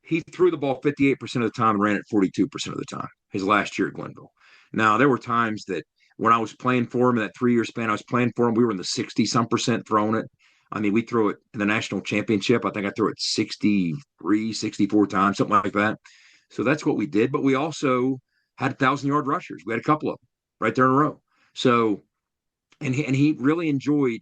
J: he threw the ball 58% of the time and ran it 42% of the time, his last year at Glenville. Now, there were times that when I was playing for him, in that 3-year span I was playing for him, we were in the 60-some% throwing it. I mean, we threw it in the national championship. I think I threw it 63, 64 times, something like that. So that's what we did. But we also had 1,000-yard rushers. We had a couple of them right there in a row. So, and he really enjoyed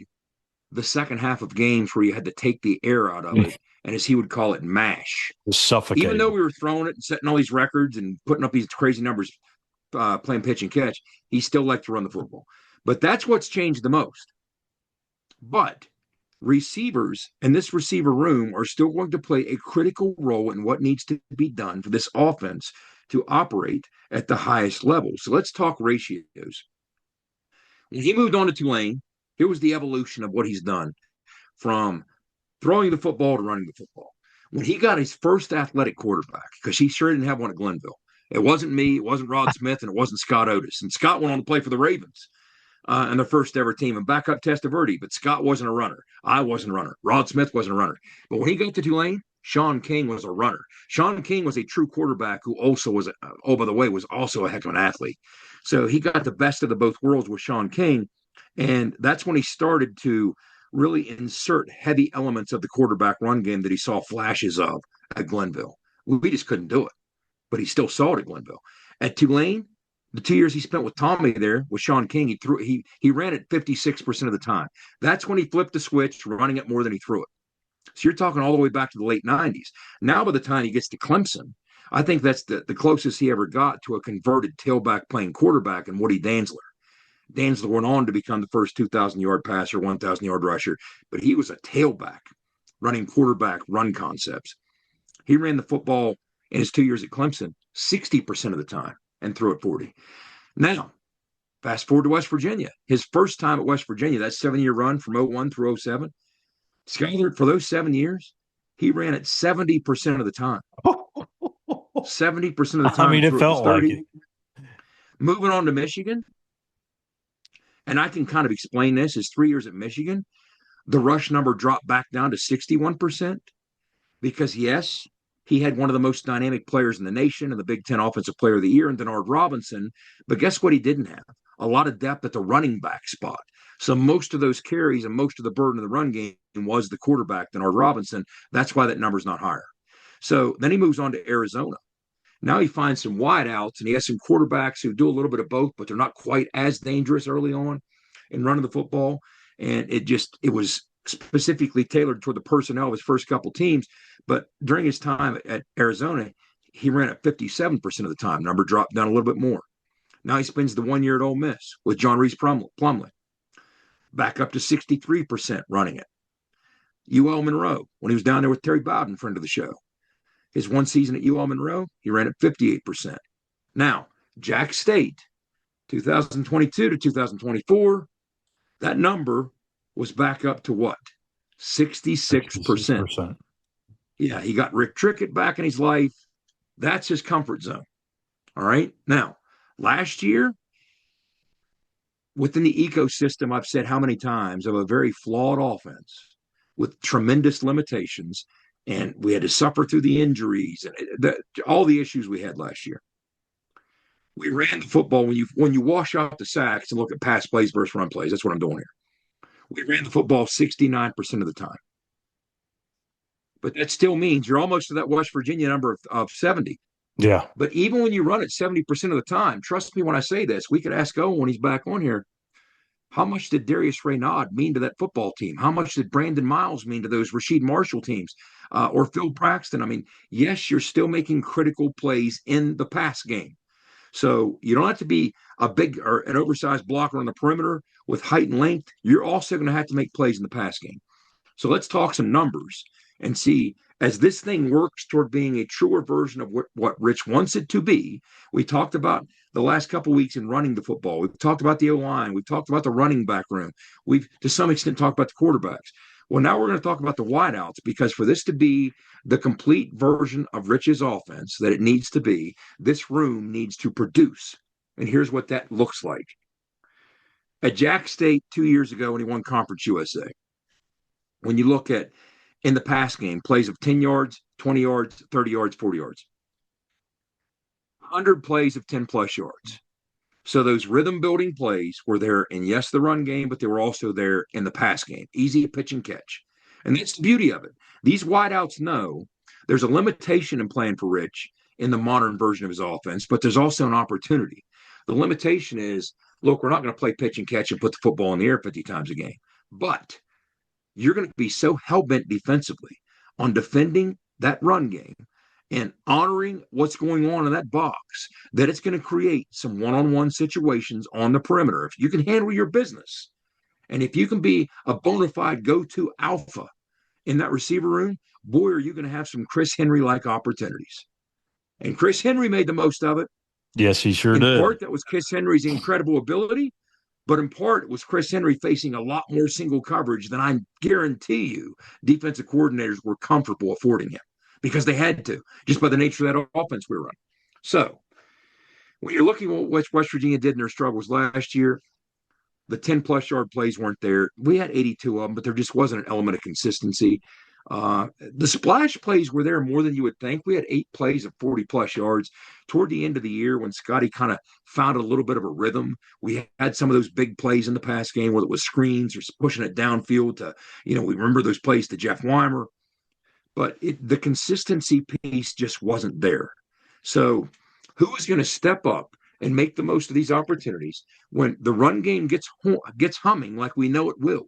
J: the second half of games where you had to take the air out of it, and as he would call it, mash.
A: Suffocating.
J: Even though we were throwing it and setting all these records and putting up these crazy numbers, playing pitch and catch, he still liked to run the football. But that's what's changed the most. But receivers and this receiver room are still going to play a critical role in what needs to be done for this offense to operate at the highest level. So let's talk ratios. When he moved on to Tulane, here was the evolution of what he's done from throwing the football to running the football. When he got his first athletic quarterback, because he sure didn't have one at Glenville, it wasn't me, it wasn't Rod Smith, and it wasn't Scott Otis. And Scott went on to play for the Ravens and their first ever team and backup Testaverde, but Scott wasn't a runner. I wasn't a runner. Rod Smith wasn't a runner. But when he got to Tulane, Sean King was a runner. Sean King was a true quarterback who also was, by the way, was also a heck of an athlete. So he got the best of the both worlds with Sean King. And that's when he started to really insert heavy elements of the quarterback run game that he saw flashes of at Glenville. We just couldn't do it, but he still saw it at Glenville. At Tulane, the 2 years he spent with Tommy there, with Sean King, he ran it 56% of the time. That's when he flipped the switch, running it more than he threw it. So you're talking all the way back to the late 90s. Now, by the time he gets to Clemson, I think that's the closest he ever got to a converted tailback playing quarterback in Woody Dantzler. Dantzler went on to become the first 2,000-yard passer, 1,000-yard rusher, but he was a tailback running quarterback run concepts. He ran the football in his 2 years at Clemson 60% of the time and threw it 40. Now, fast forward to West Virginia. His first time at West Virginia, that 7-year run from 01 through 07, Schuyler, for those 7 years, he ran it 70% of the time. 70% of the time.
A: I mean, it felt like it.
J: Moving on to Michigan, and I can kind of explain this, his 3 years at Michigan, the rush number dropped back down to 61% because, yes, he had one of the most dynamic players in the nation and the Big Ten Offensive Player of the Year in Denard Robinson. But guess what he didn't have? A lot of depth at the running back spot. So most of those carries and most of the burden of the run game was the quarterback, Denard Robinson. That's why that number's not higher. So then he moves on to Arizona. Now he finds some wideouts, and he has some quarterbacks who do a little bit of both, but they're not quite as dangerous early on in running the football. And it was specifically tailored toward the personnel of his first couple teams. But during his time at Arizona, he ran at 57% of the time. Number dropped down a little bit more. Now he spends the 1 year at Ole Miss with John Reese Plumlee, back up to 63% running it. UL Monroe, when he was down there with Terry Bowden, friend of the show, his one season at UL Monroe, he ran at 58%. Now, Jack State, 2022 to 2024, that number was back up to what? 66%. Yeah, he got Rick Trickett back in his life. That's his comfort zone. All right. Now, last year, within the ecosystem, I've said how many times, of a very flawed offense with tremendous limitations, and we had to suffer through the injuries and all the issues we had last year. We ran the football when you wash out the sacks and look at pass plays versus run plays. That's what I'm doing here. We ran the football 69% of the time. But that still means you're almost to that West Virginia number of 70.
A: Yeah.
J: But even when you run it 70% of the time, trust me when I say this, we could ask Owen when he's back on here, how much did Darius Raynaud mean to that football team? How much did Brandon Miles mean to those Rasheed Marshall teams or Phil Braxton? I mean, yes, you're still making critical plays in the pass game. So you don't have to be a big or an oversized blocker on the perimeter with height and length. You're also going to have to make plays in the pass game. So let's talk some numbers and see, as this thing works toward being a truer version of what Rich wants it to be. We talked about the last couple of weeks in running the football. We've talked about the O-line. We've talked about the running back room. We've, to some extent, talked about the quarterbacks. Well, now we're going to talk about the wideouts, because for this to be the complete version of Rich's offense that it needs to be, this room needs to produce. And here's what that looks like. At Jack State 2 years ago when he won Conference USA, when you look at in the pass game, plays of 10 yards, 20 yards, 30 yards, 40 yards. 100 plays of 10-plus yards. So those rhythm-building plays were there in, yes, the run game, but they were also there in the pass game. Easy pitch and catch. And that's the beauty of it. These wideouts know there's a limitation in playing for Rich in the modern version of his offense, but there's also an opportunity. The limitation is, look, we're not going to play pitch and catch and put the football in the air 50 times a game. But you're going to be so hell-bent defensively on defending that run game and honoring what's going on in that box that it's going to create some one-on-one situations on the perimeter. If you can handle your business, and if you can be a bona fide go-to alpha in that receiver room, boy, are you going to have some Chris Henry-like opportunities. And Chris Henry made the most of it.
A: Yes, he sure
J: In
A: did.
J: part, that was Chris Henry's incredible ability, but in part, it was Chris Henry facing a lot more single coverage than I guarantee you defensive coordinators were comfortable affording him because they had to, just by the nature of that offense we were running. So when you're looking at what West Virginia did in their struggles last year, the 10-plus yard plays weren't there. We had 82 of them, but there just wasn't an element of consistency. The splash plays were there more than you would think. We had 8 plays of 40-plus yards. Toward the end of the year, when Scotty kind of found a little bit of a rhythm, we had some of those big plays in the pass game, whether it was screens or pushing it downfield to, we remember those plays to Jeff Weimer. But the consistency piece just wasn't there. So who is going to step up and make the most of these opportunities when the run game gets humming like we know it will,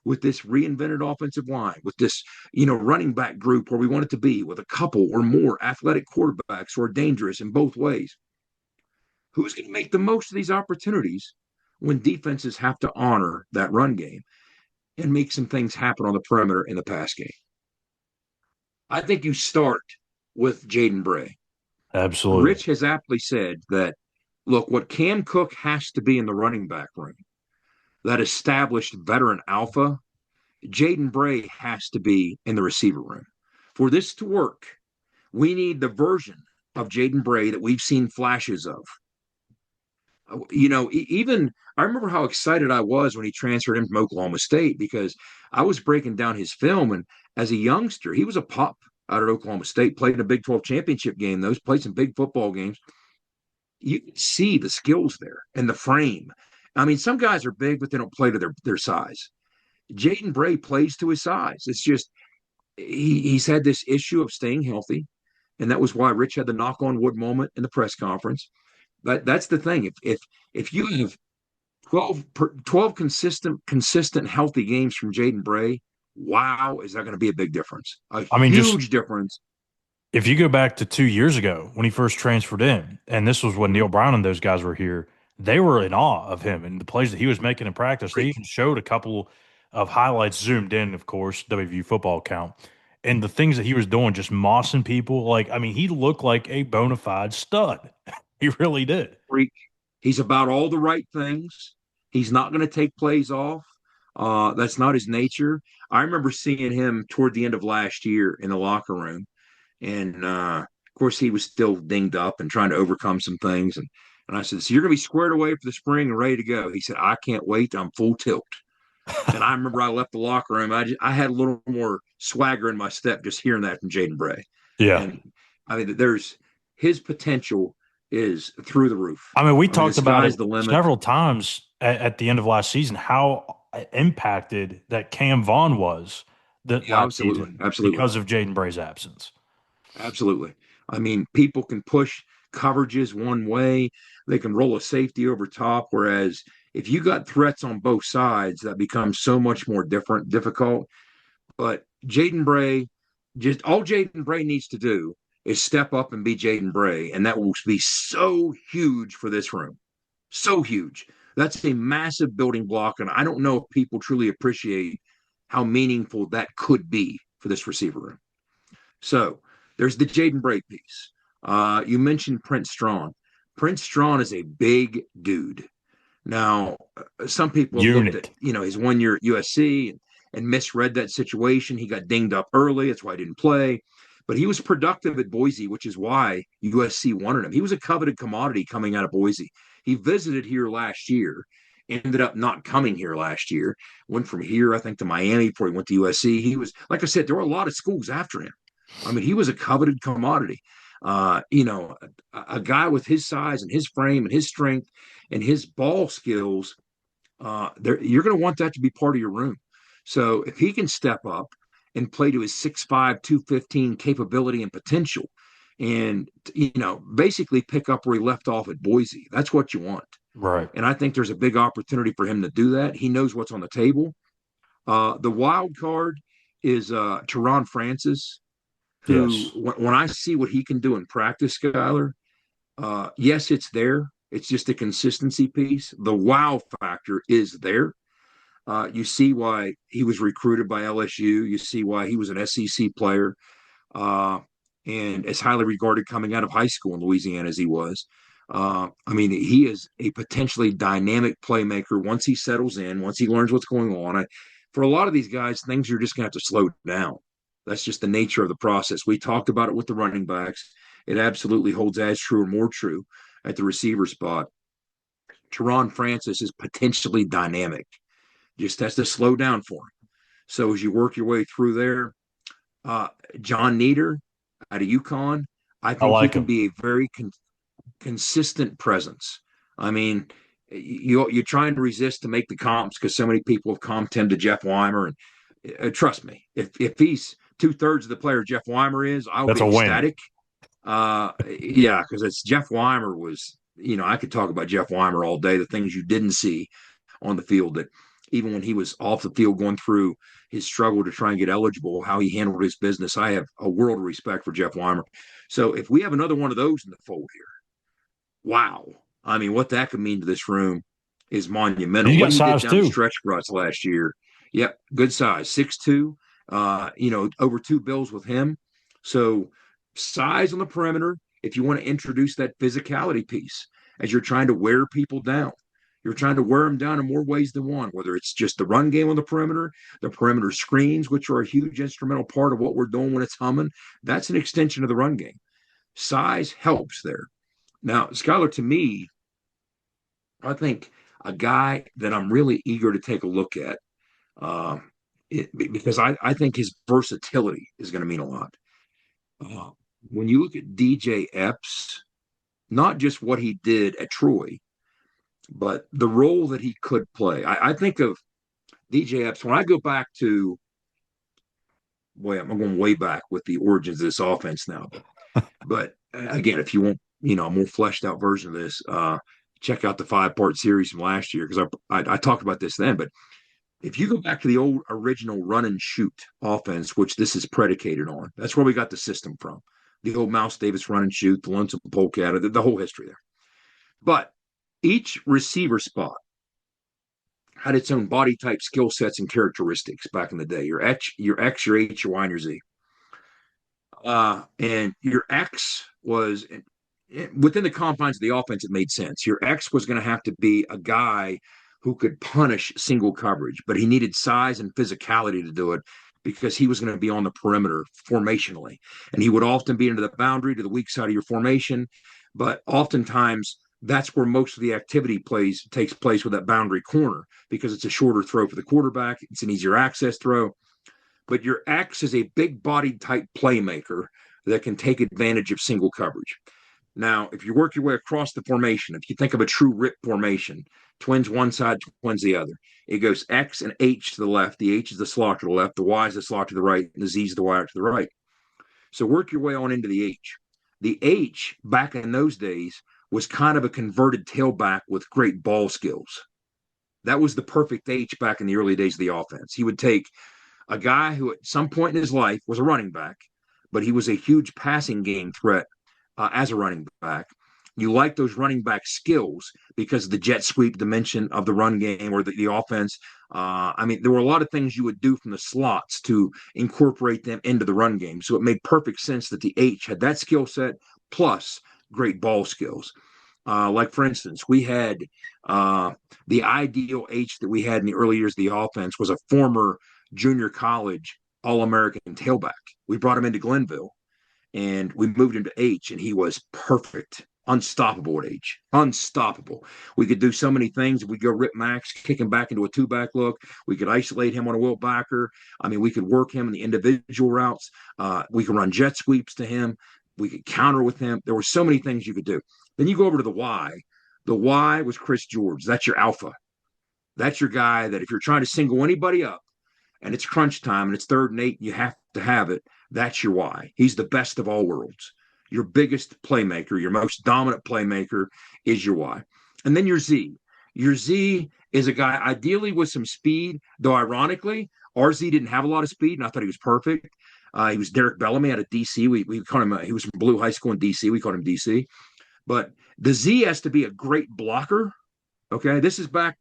J: with this reinvented offensive line, with this, running back group where we want it to be, with a couple or more athletic quarterbacks who are dangerous in both ways? Who's going to make the most of these opportunities when defenses have to honor that run game and make some things happen on the perimeter in the pass game? I think you start with Jaden Bray.
A: Absolutely.
J: Rich has aptly said that, look, what Cam Cook has to be in the running back room, that established veteran alpha, Jaden Bray has to be in the receiver room. For this to work, we need the version of Jaden Bray that we've seen flashes of. Even I remember how excited I was when he transferred in from Oklahoma State, because I was breaking down his film, and as a youngster, he was a pup out at Oklahoma State, played in a Big 12 championship game, played some big football games. You can see the skills there and the frame. I mean, some guys are big, but they don't play to their size. Jaden Bray plays to his size. It's just he's had this issue of staying healthy, and that was why Rich had the knock on wood moment in the press conference. But that's the thing. If you have 12 consistent healthy games from Jaden Bray, wow, is that going to be a big difference? Huge difference.
A: If you go back to 2 years ago when he first transferred in, and this was when Neil Brown and those guys were here, they were in awe of him and the plays that he was making in practice. They even showed a couple of highlights zoomed in, of course, WVU football account, and the things that he was doing, just mossing people. He looked like a bona fide stud. He really did.
J: He's about all the right things. He's not going to take plays off. That's not his nature. I remember seeing him toward the end of last year in the locker room. And, of course, he was still dinged up and trying to overcome some things. And I said, so you're going to be squared away for the spring and ready to go. He said, I can't wait. I'm full tilt. And I remember I left the locker room. I had a little more swagger in my step just hearing that from Jaden Bray.
A: Yeah.
J: And, I mean, his potential is through the roof.
A: We talked about it several times at the end of last season, how impacted that Cam Vaughn was
J: absolutely
A: because of Jaden Bray's absence.
J: Absolutely. I mean, people can push coverages one way. They can roll a safety over top. Whereas if you got threats on both sides, that becomes so much more difficult. But Jaden Bray, all Jaden Bray needs to do is step up and be Jaden Bray. And that will be so huge for this room. So huge. That's a massive building block. And I don't know if people truly appreciate how meaningful that could be for this receiver room. So there's the Jaden Bray piece. You mentioned Prince Strawn. Prince Strawn is a big dude. Now, some people looked at his 1 year at USC and misread that situation. He got dinged up early. That's why he didn't play. But he was productive at Boise, which is why USC wanted him. He was a coveted commodity coming out of Boise. He visited here last year, ended up not coming here last year. Went from here, I think, to Miami before he went to USC. He was, like I said, there were a lot of schools after him. I mean, he was a coveted commodity. A guy with his size and his frame and his strength and his ball skills, you're going to want that to be part of your room. So if he can step up and play to his 6'5", 215 capability and potential and, basically pick up where he left off at Boise, that's what you want.
A: Right.
J: And I think there's a big opportunity for him to do that. He knows what's on the table. The wild card is Teron Francis, who, when I see what he can do in practice, Schuyler, yes, it's there. It's just a consistency piece. The wow factor is there. You see why he was recruited by LSU. You see why he was an SEC player. And and as highly regarded coming out of high school in Louisiana as he was. I mean, he is a potentially dynamic playmaker once he settles in, once he learns what's going on. For a lot of these guys, things are just going to have to slow down. That's just the nature of the process. We talked about it with the running backs. It absolutely holds as true or more true at the receiver spot. Teron Francis is potentially dynamic. Just has to slow down for him. So as you work your way through there, John Nieder out of UConn, I think he can be a very consistent presence. I mean, you try and resist to make the comps because so many people have comped him to Jeff Weimer. And trust me, if he's 2/3 of the player Jeff Weimer is, I'll be ecstatic. Yeah, because it's Jeff Weimer was, I could talk about Jeff Weimer all day, the things you didn't see on the field, that even when he was off the field going through his struggle to try and get eligible, how he handled his business. I have a world of respect for Jeff Weimer. So if we have another one of those in the fold here, wow. I mean, what that could mean to this room is monumental.
A: He got
J: what he
A: size
J: did down
A: too.
J: The stretch for us last year. Yep, good size, 6'2", over 2 bills with him. So size on the perimeter, if you want to introduce that physicality piece as you're trying to wear people down. You're trying to wear them down in more ways than one, whether it's just the run game on the perimeter screens, which are a huge instrumental part of what we're doing when it's humming. That's an extension of the run game. Size helps there. Now, Schuyler, to me, I think a guy that I'm really eager to take a look at, because I think his versatility is going to mean a lot. When you look at DJ Epps, not just what he did at Troy, but the role that he could play. I think of DJ Epps, when I go back to, I'm going way back with the origins of this offense now. But again, if you want, a more fleshed out version of this, check out the 5-part series from last year, because I talked about this then. But if you go back to the old original run and shoot offense, which this is predicated on, that's where we got the system from. The old Mouse Davis run and shoot, the Lonesome Polecat, the whole history there. But each receiver spot had its own body type, skill sets, and characteristics back in the day. Your X, your H, your Y, and your Z. And your X was within the confines of the offense. It made sense. Your X was going to have to be a guy who could punish single coverage, but he needed size and physicality to do it because he was going to be on the perimeter formationally. And he would often be into the boundary to the weak side of your formation. But oftentimes, that's where most of the activity takes place with that boundary corner, because it's a shorter throw for the quarterback. It's an easier access throw. But your X is a big-bodied type playmaker that can take advantage of single coverage. Now, if you work your way across the formation, if you think of a true rip formation, twins one side, twins the other, it goes X and H to the left. The H is the slot to the left. The Y is the slot to the right. And the Z is the wire to the right. So work your way on into the H. The H, back in those days, was kind of a converted tailback with great ball skills. That was the perfect H back in the early days of the offense. He would take a guy who at some point in his life was a running back, but he was a huge passing game threat as a running back. You like those running back skills because of the jet sweep dimension of the run game or the offense. There were a lot of things you would do from the slots to incorporate them into the run game. So it made perfect sense that the H had that skill set plus great ball skills. Like, for instance, we had the ideal H that we had in the early years of the offense was a former junior college All-American tailback. We brought him into Glenville, and we moved him to H, and he was perfect, unstoppable at H, unstoppable. We could do so many things. We go rip Max, kick him back into a two-back look. We could isolate him on a wilt backer. We could work him in the individual routes. We could run jet sweeps to him. We could counter with him. There were so many things you could do. Then you go over to the Y. The Y was Chris George. That's your alpha. That's your guy that if you're trying to single anybody up and it's crunch time and it's 3rd and 8 and you have to have it, that's your Y. He's the best of all worlds. Your biggest playmaker, your most dominant playmaker is your Y. And then your Z. Your Z is a guy ideally with some speed, though ironically, RZ didn't have a lot of speed, and I thought he was perfect. He was Derek Bellamy out of D.C. We called him, he was from Blue High School in D.C. We called him D.C. But the Z has to be a great blocker. Okay, this is back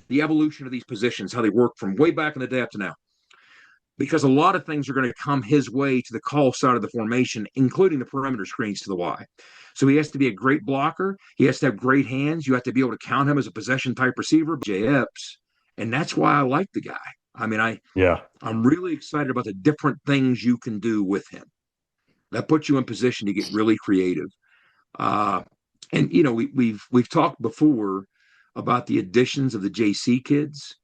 J: the evolution of these positions, how they work from way back in the day up to now. because a lot of things are going to come his way to the call side of the formation, including the perimeter screens to the Y. So he has to be a great blocker. He has to have great hands. You have to be able to count him as a possession type receiver, J.Epps. And that's why I like the guy. I mean, I'm really excited about the different things you can do with him. That puts you in position to get really creative. And you know, we've talked before about the additions of the JC kids.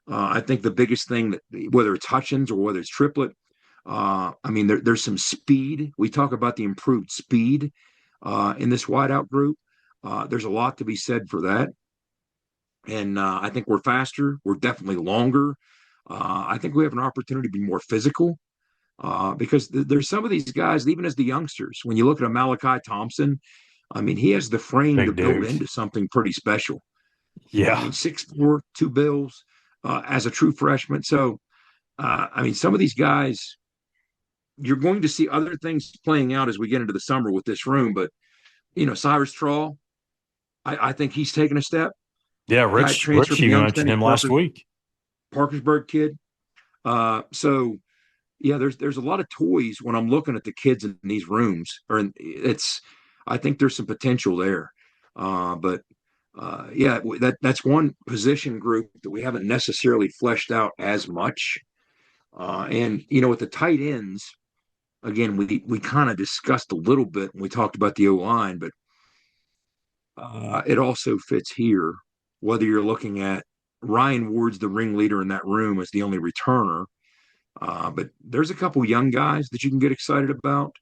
J: I think the biggest thing that whether it's Hutchins or whether it's Triplett, I mean, there's some speed. We talk about the improved speed in this wideout group. There's a lot to be said for that. And I think we're faster. We're definitely longer. I think we have an opportunity to be more physical because there's some of these guys, even as the youngsters, when you look at a Malachi Thompson, I mean, he has the frame
A: Big
J: to build
A: dude.
J: into something pretty special.
A: Yeah.
J: I mean, 6'4", 2 bills as a true freshman. So, I mean, some of these guys, you're going to see other things playing out as we get into the summer with this room. But, you know, Cyrus Trawl, I think he's taken a step.
A: Yeah, Rich even mentioned him last week.
J: Parkersburg kid. So, yeah, there's a lot of toys when I'm looking at the kids in these rooms. I think there's some potential there. Yeah, that's one position group that we haven't necessarily fleshed out as much. And you know, with the tight ends, again, we kind of discussed a little bit when we talked about the O-line, but it also fits here. Whether you're looking at Ryan Ward's the ringleader in that room as the only returner, but there's a couple young guys that you can get excited about,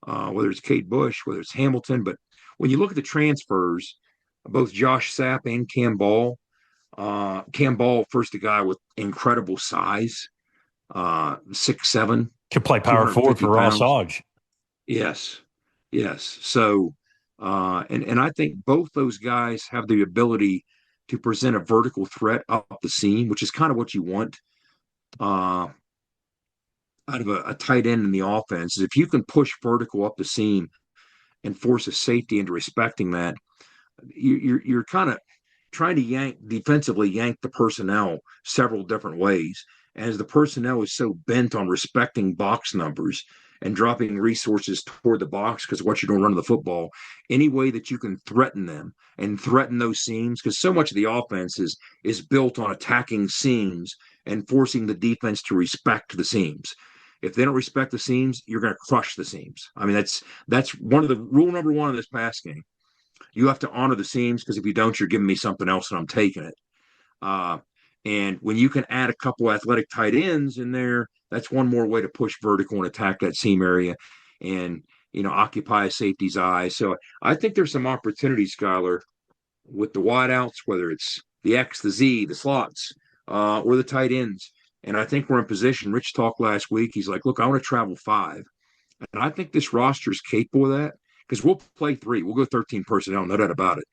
J: whether it's Kate Bush, whether it's Hamilton. But when you look at the transfers, both Josh Sapp and Cam Ball, first a guy with incredible size, 6'7",
A: could play power forward for Ross Hodge.
J: Yes. So, and I think both those guys have the ability to present a vertical threat up the seam, which is kind of what you want out of a tight end in the offense. Is if you can push vertical up the seam and force a safety into respecting that, you're kind of trying to defensively yank the personnel several different ways. As the personnel is so bent on respecting box numbers and dropping resources toward the box because what you're going to run the football, any way that you can threaten them and threaten those seams, because so much of the offense is built on attacking seams and forcing the defense to respect the seams. If they don't respect the seams, you're going to crush the seams. I mean, that's one of the rule number one of this pass game. You have to honor the seams, because if you don't, you're giving me something else and I'm taking it. And when you can add a couple athletic tight ends in there, that's one more way to push vertical and attack that seam area and, you know, occupy a safety's eye. So I think there's some opportunities, Schuyler, with the wideouts, whether it's the X, the Z, the slots, or the tight ends. And I think we're in position. Rich talked last week. He's like, look, I want to travel 5. And I think this roster is capable of that, because we'll play 3. We'll go 13 personnel, no doubt about it.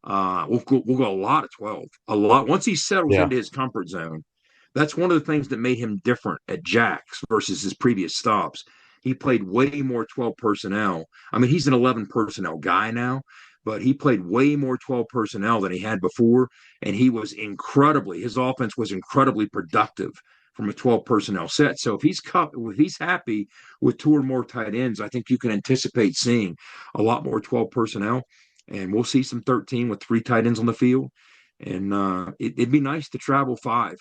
J: We'll go a lot of 12, a lot. Once he settles into his comfort zone, that's one of the things that made him different at Jax versus his previous stops. He played way more 12 personnel. I mean, he's an 11 personnel guy now, but he played way more 12 personnel than he had before. And his offense was incredibly productive from a 12 personnel set. So if he's happy with 2 or more tight ends, I think you can anticipate seeing a lot more 12 personnel. And we'll see some 13 with 3 tight ends on the field. And it'd be nice to travel 5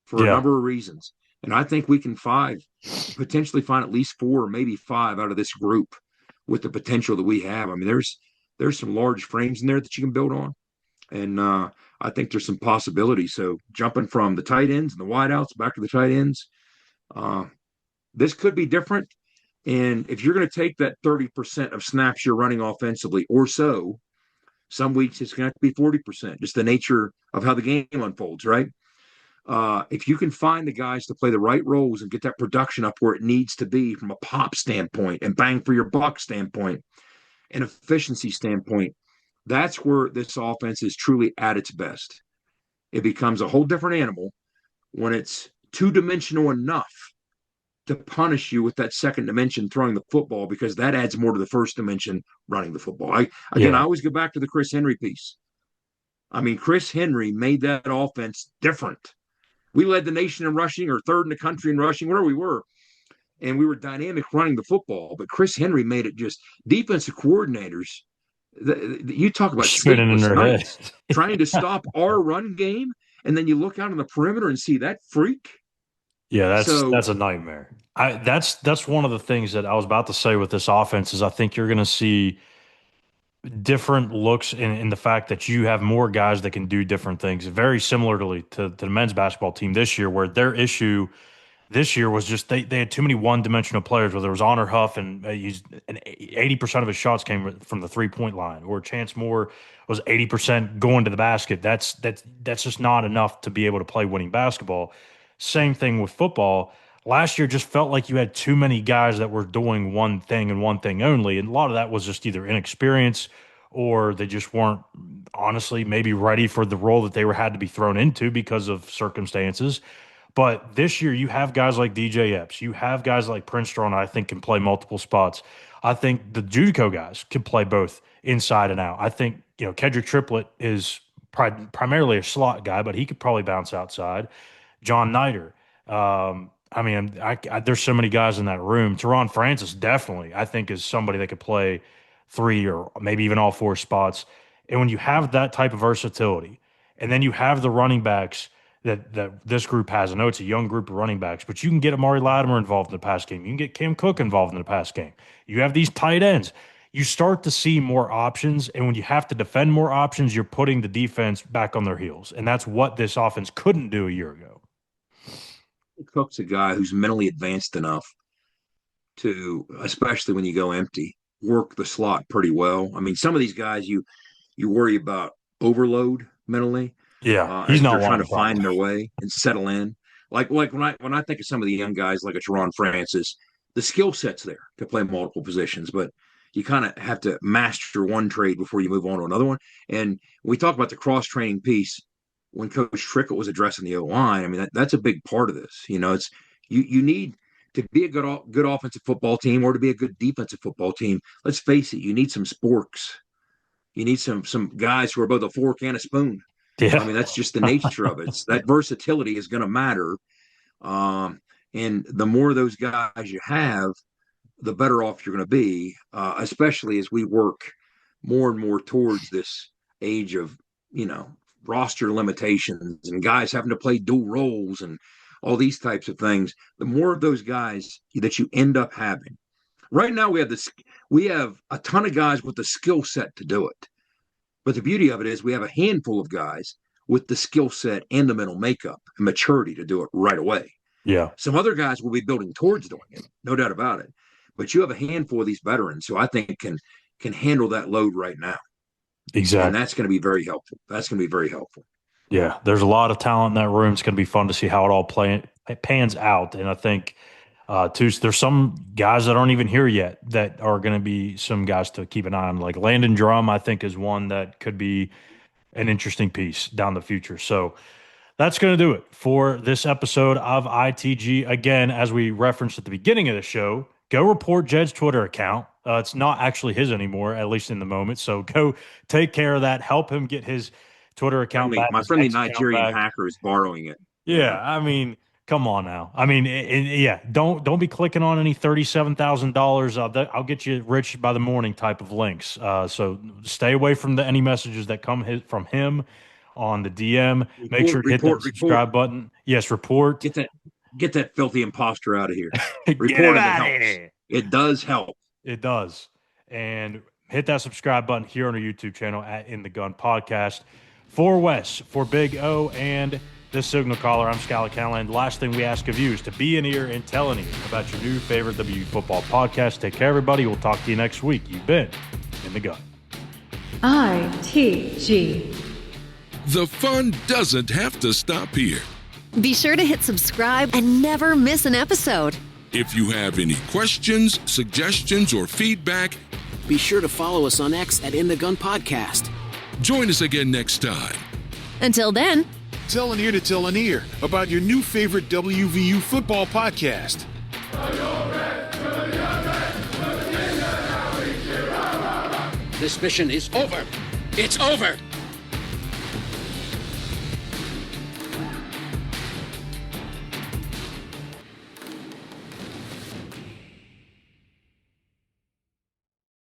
J: for a number of reasons. And I think we can potentially find at least 4 or maybe 5 out of this group with the potential that we have. I mean, there's some large frames in there that you can build on. And I think there's some possibilities. So jumping from the tight ends and the wideouts back to the tight ends, this could be different. And if you're going to take that 30% of snaps you're running offensively or so, some weeks it's going to have to be 40%, just the nature of how the game unfolds, right? If you can find the guys to play the right roles and get that production up where it needs to be from a pop standpoint and bang for your buck standpoint and efficiency standpoint, that's where this offense is truly at its best. It becomes a whole different animal when it's two-dimensional enough to punish you with that second dimension throwing the football, because that adds more to the first dimension running the football. I always go back to the Chris Henry piece. I mean, Chris Henry made that offense different We led the nation in rushing, or third in the country in rushing, whatever we were. And we were dynamic running the football. But Chris Henry made it just defensive coordinators. You talk about
A: spinning in their
J: nights,
A: head,
J: trying to stop our run game, and then you look out on the perimeter and see that freak.
A: Yeah, that's a nightmare. That's one of the things that I was about to say with this offense is I think you're going to see different looks in the fact that you have more guys that can do different things. Very similarly to the men's basketball team this year, where their issue this year was just they had too many one-dimensional players, whether it was Honor Huff and 80% of his shots came from the three-point line, or Chance Moore was 80% going to the basket. That's just not enough to be able to play winning basketball. Same thing with football. Last year just felt like you had too many guys that were doing one thing and one thing only, and a lot of that was just either inexperience or they just weren't honestly maybe ready for the role that they had to be thrown into because of circumstances. But this year, you have guys like DJ Epps. You have guys like Prince Strong, I think, can play multiple spots. I think the JUCO guys can play both inside and out. I think, Kedrick Triplett is primarily a slot guy, but he could probably bounce outside. John Niter. There's so many guys in that room. Teron Francis definitely, I think, is somebody that could play 3 or maybe even all 4 spots. And when you have that type of versatility, and then you have the running backs that this group has. I know it's a young group of running backs, but you can get Amari Latimer involved in the pass game. You can get Cam Cook involved in the pass game. You have these tight ends. You start to see more options, and when you have to defend more options, you're putting the defense back on their heels, and that's what this offense couldn't do a year ago.
J: Cook's a guy who's mentally advanced enough to, especially when you go empty, work the slot pretty well. I mean, some of these guys you worry about overload mentally.
A: Yeah, he's not
J: trying to find their way and settle in. Like when I think of some of the young guys like a Teron Francis, the skill set's there to play multiple positions, but you kind of have to master one trade before you move on to another one. And we talk about the cross training piece when Coach Trickett was addressing the O-line. I mean, that's a big part of this. It's you need to be a good offensive football team or to be a good defensive football team. Let's face it, you need some sporks. You need some guys who are both a fork and a spoon.
A: Yeah.
J: I mean, that's just the nature of it. That versatility is going to matter. And the more of those guys you have, the better off you're going to be, especially as we work more and more towards this age of, roster limitations and guys having to play dual roles and all these types of things. The more of those guys that you end up having. Right now, we have a ton of guys with the skill set to do it. But the beauty of it is we have a handful of guys with the skill set and the mental makeup and maturity to do it right away.
A: Yeah.
J: Some other guys will be building towards doing it, no doubt about it. But you have a handful of these veterans who I think can handle that load right now.
A: Exactly.
J: And that's going to be very helpful.
A: Yeah, there's a lot of talent in that room. It's going to be fun to see how it all pans out. And I think, there's some guys that aren't even here yet that are going to be some guys to keep an eye on. Like Landon Drum, I think, is one that could be an interesting piece down the future. So that's going to do it for this episode of ITG. Again, as we referenced at the beginning of the show, go report Jed's Twitter account. It's not actually his anymore, at least in the moment. So go take care of that. Help him get his Twitter account back.
J: My friendly Nigerian hacker is borrowing it.
A: Yeah, I mean, come on now. I mean, don't be clicking on any $37,000. I'll get you rich by the morning type of links. So stay away from any messages that come from him on the DM. Make sure to hit that subscribe button. Yes, report.
J: Get that filthy imposter out of here.
A: Report him. It helps.
J: It does help.
A: It does. And hit that subscribe button here on our YouTube channel at In the Gun Podcast. For Wes, for Big O, and the Signal Caller, I'm Schuyler Callihan. The last thing we ask of you is to be an ear and tell an ear about your new favorite WU football podcast. Take care, everybody. We'll talk to you next week. You've been In the Gun.
N: ITG.
G: The fun doesn't have to stop here.
N: Be sure to hit subscribe and never miss an episode.
G: If you have any questions, suggestions, or feedback,
O: be sure to follow us on X at In the Gun Podcast.
G: Join us again next time.
N: Until then,
P: tell an ear to tell an ear about your new favorite WVU football podcast.
O: This mission is over. It's over.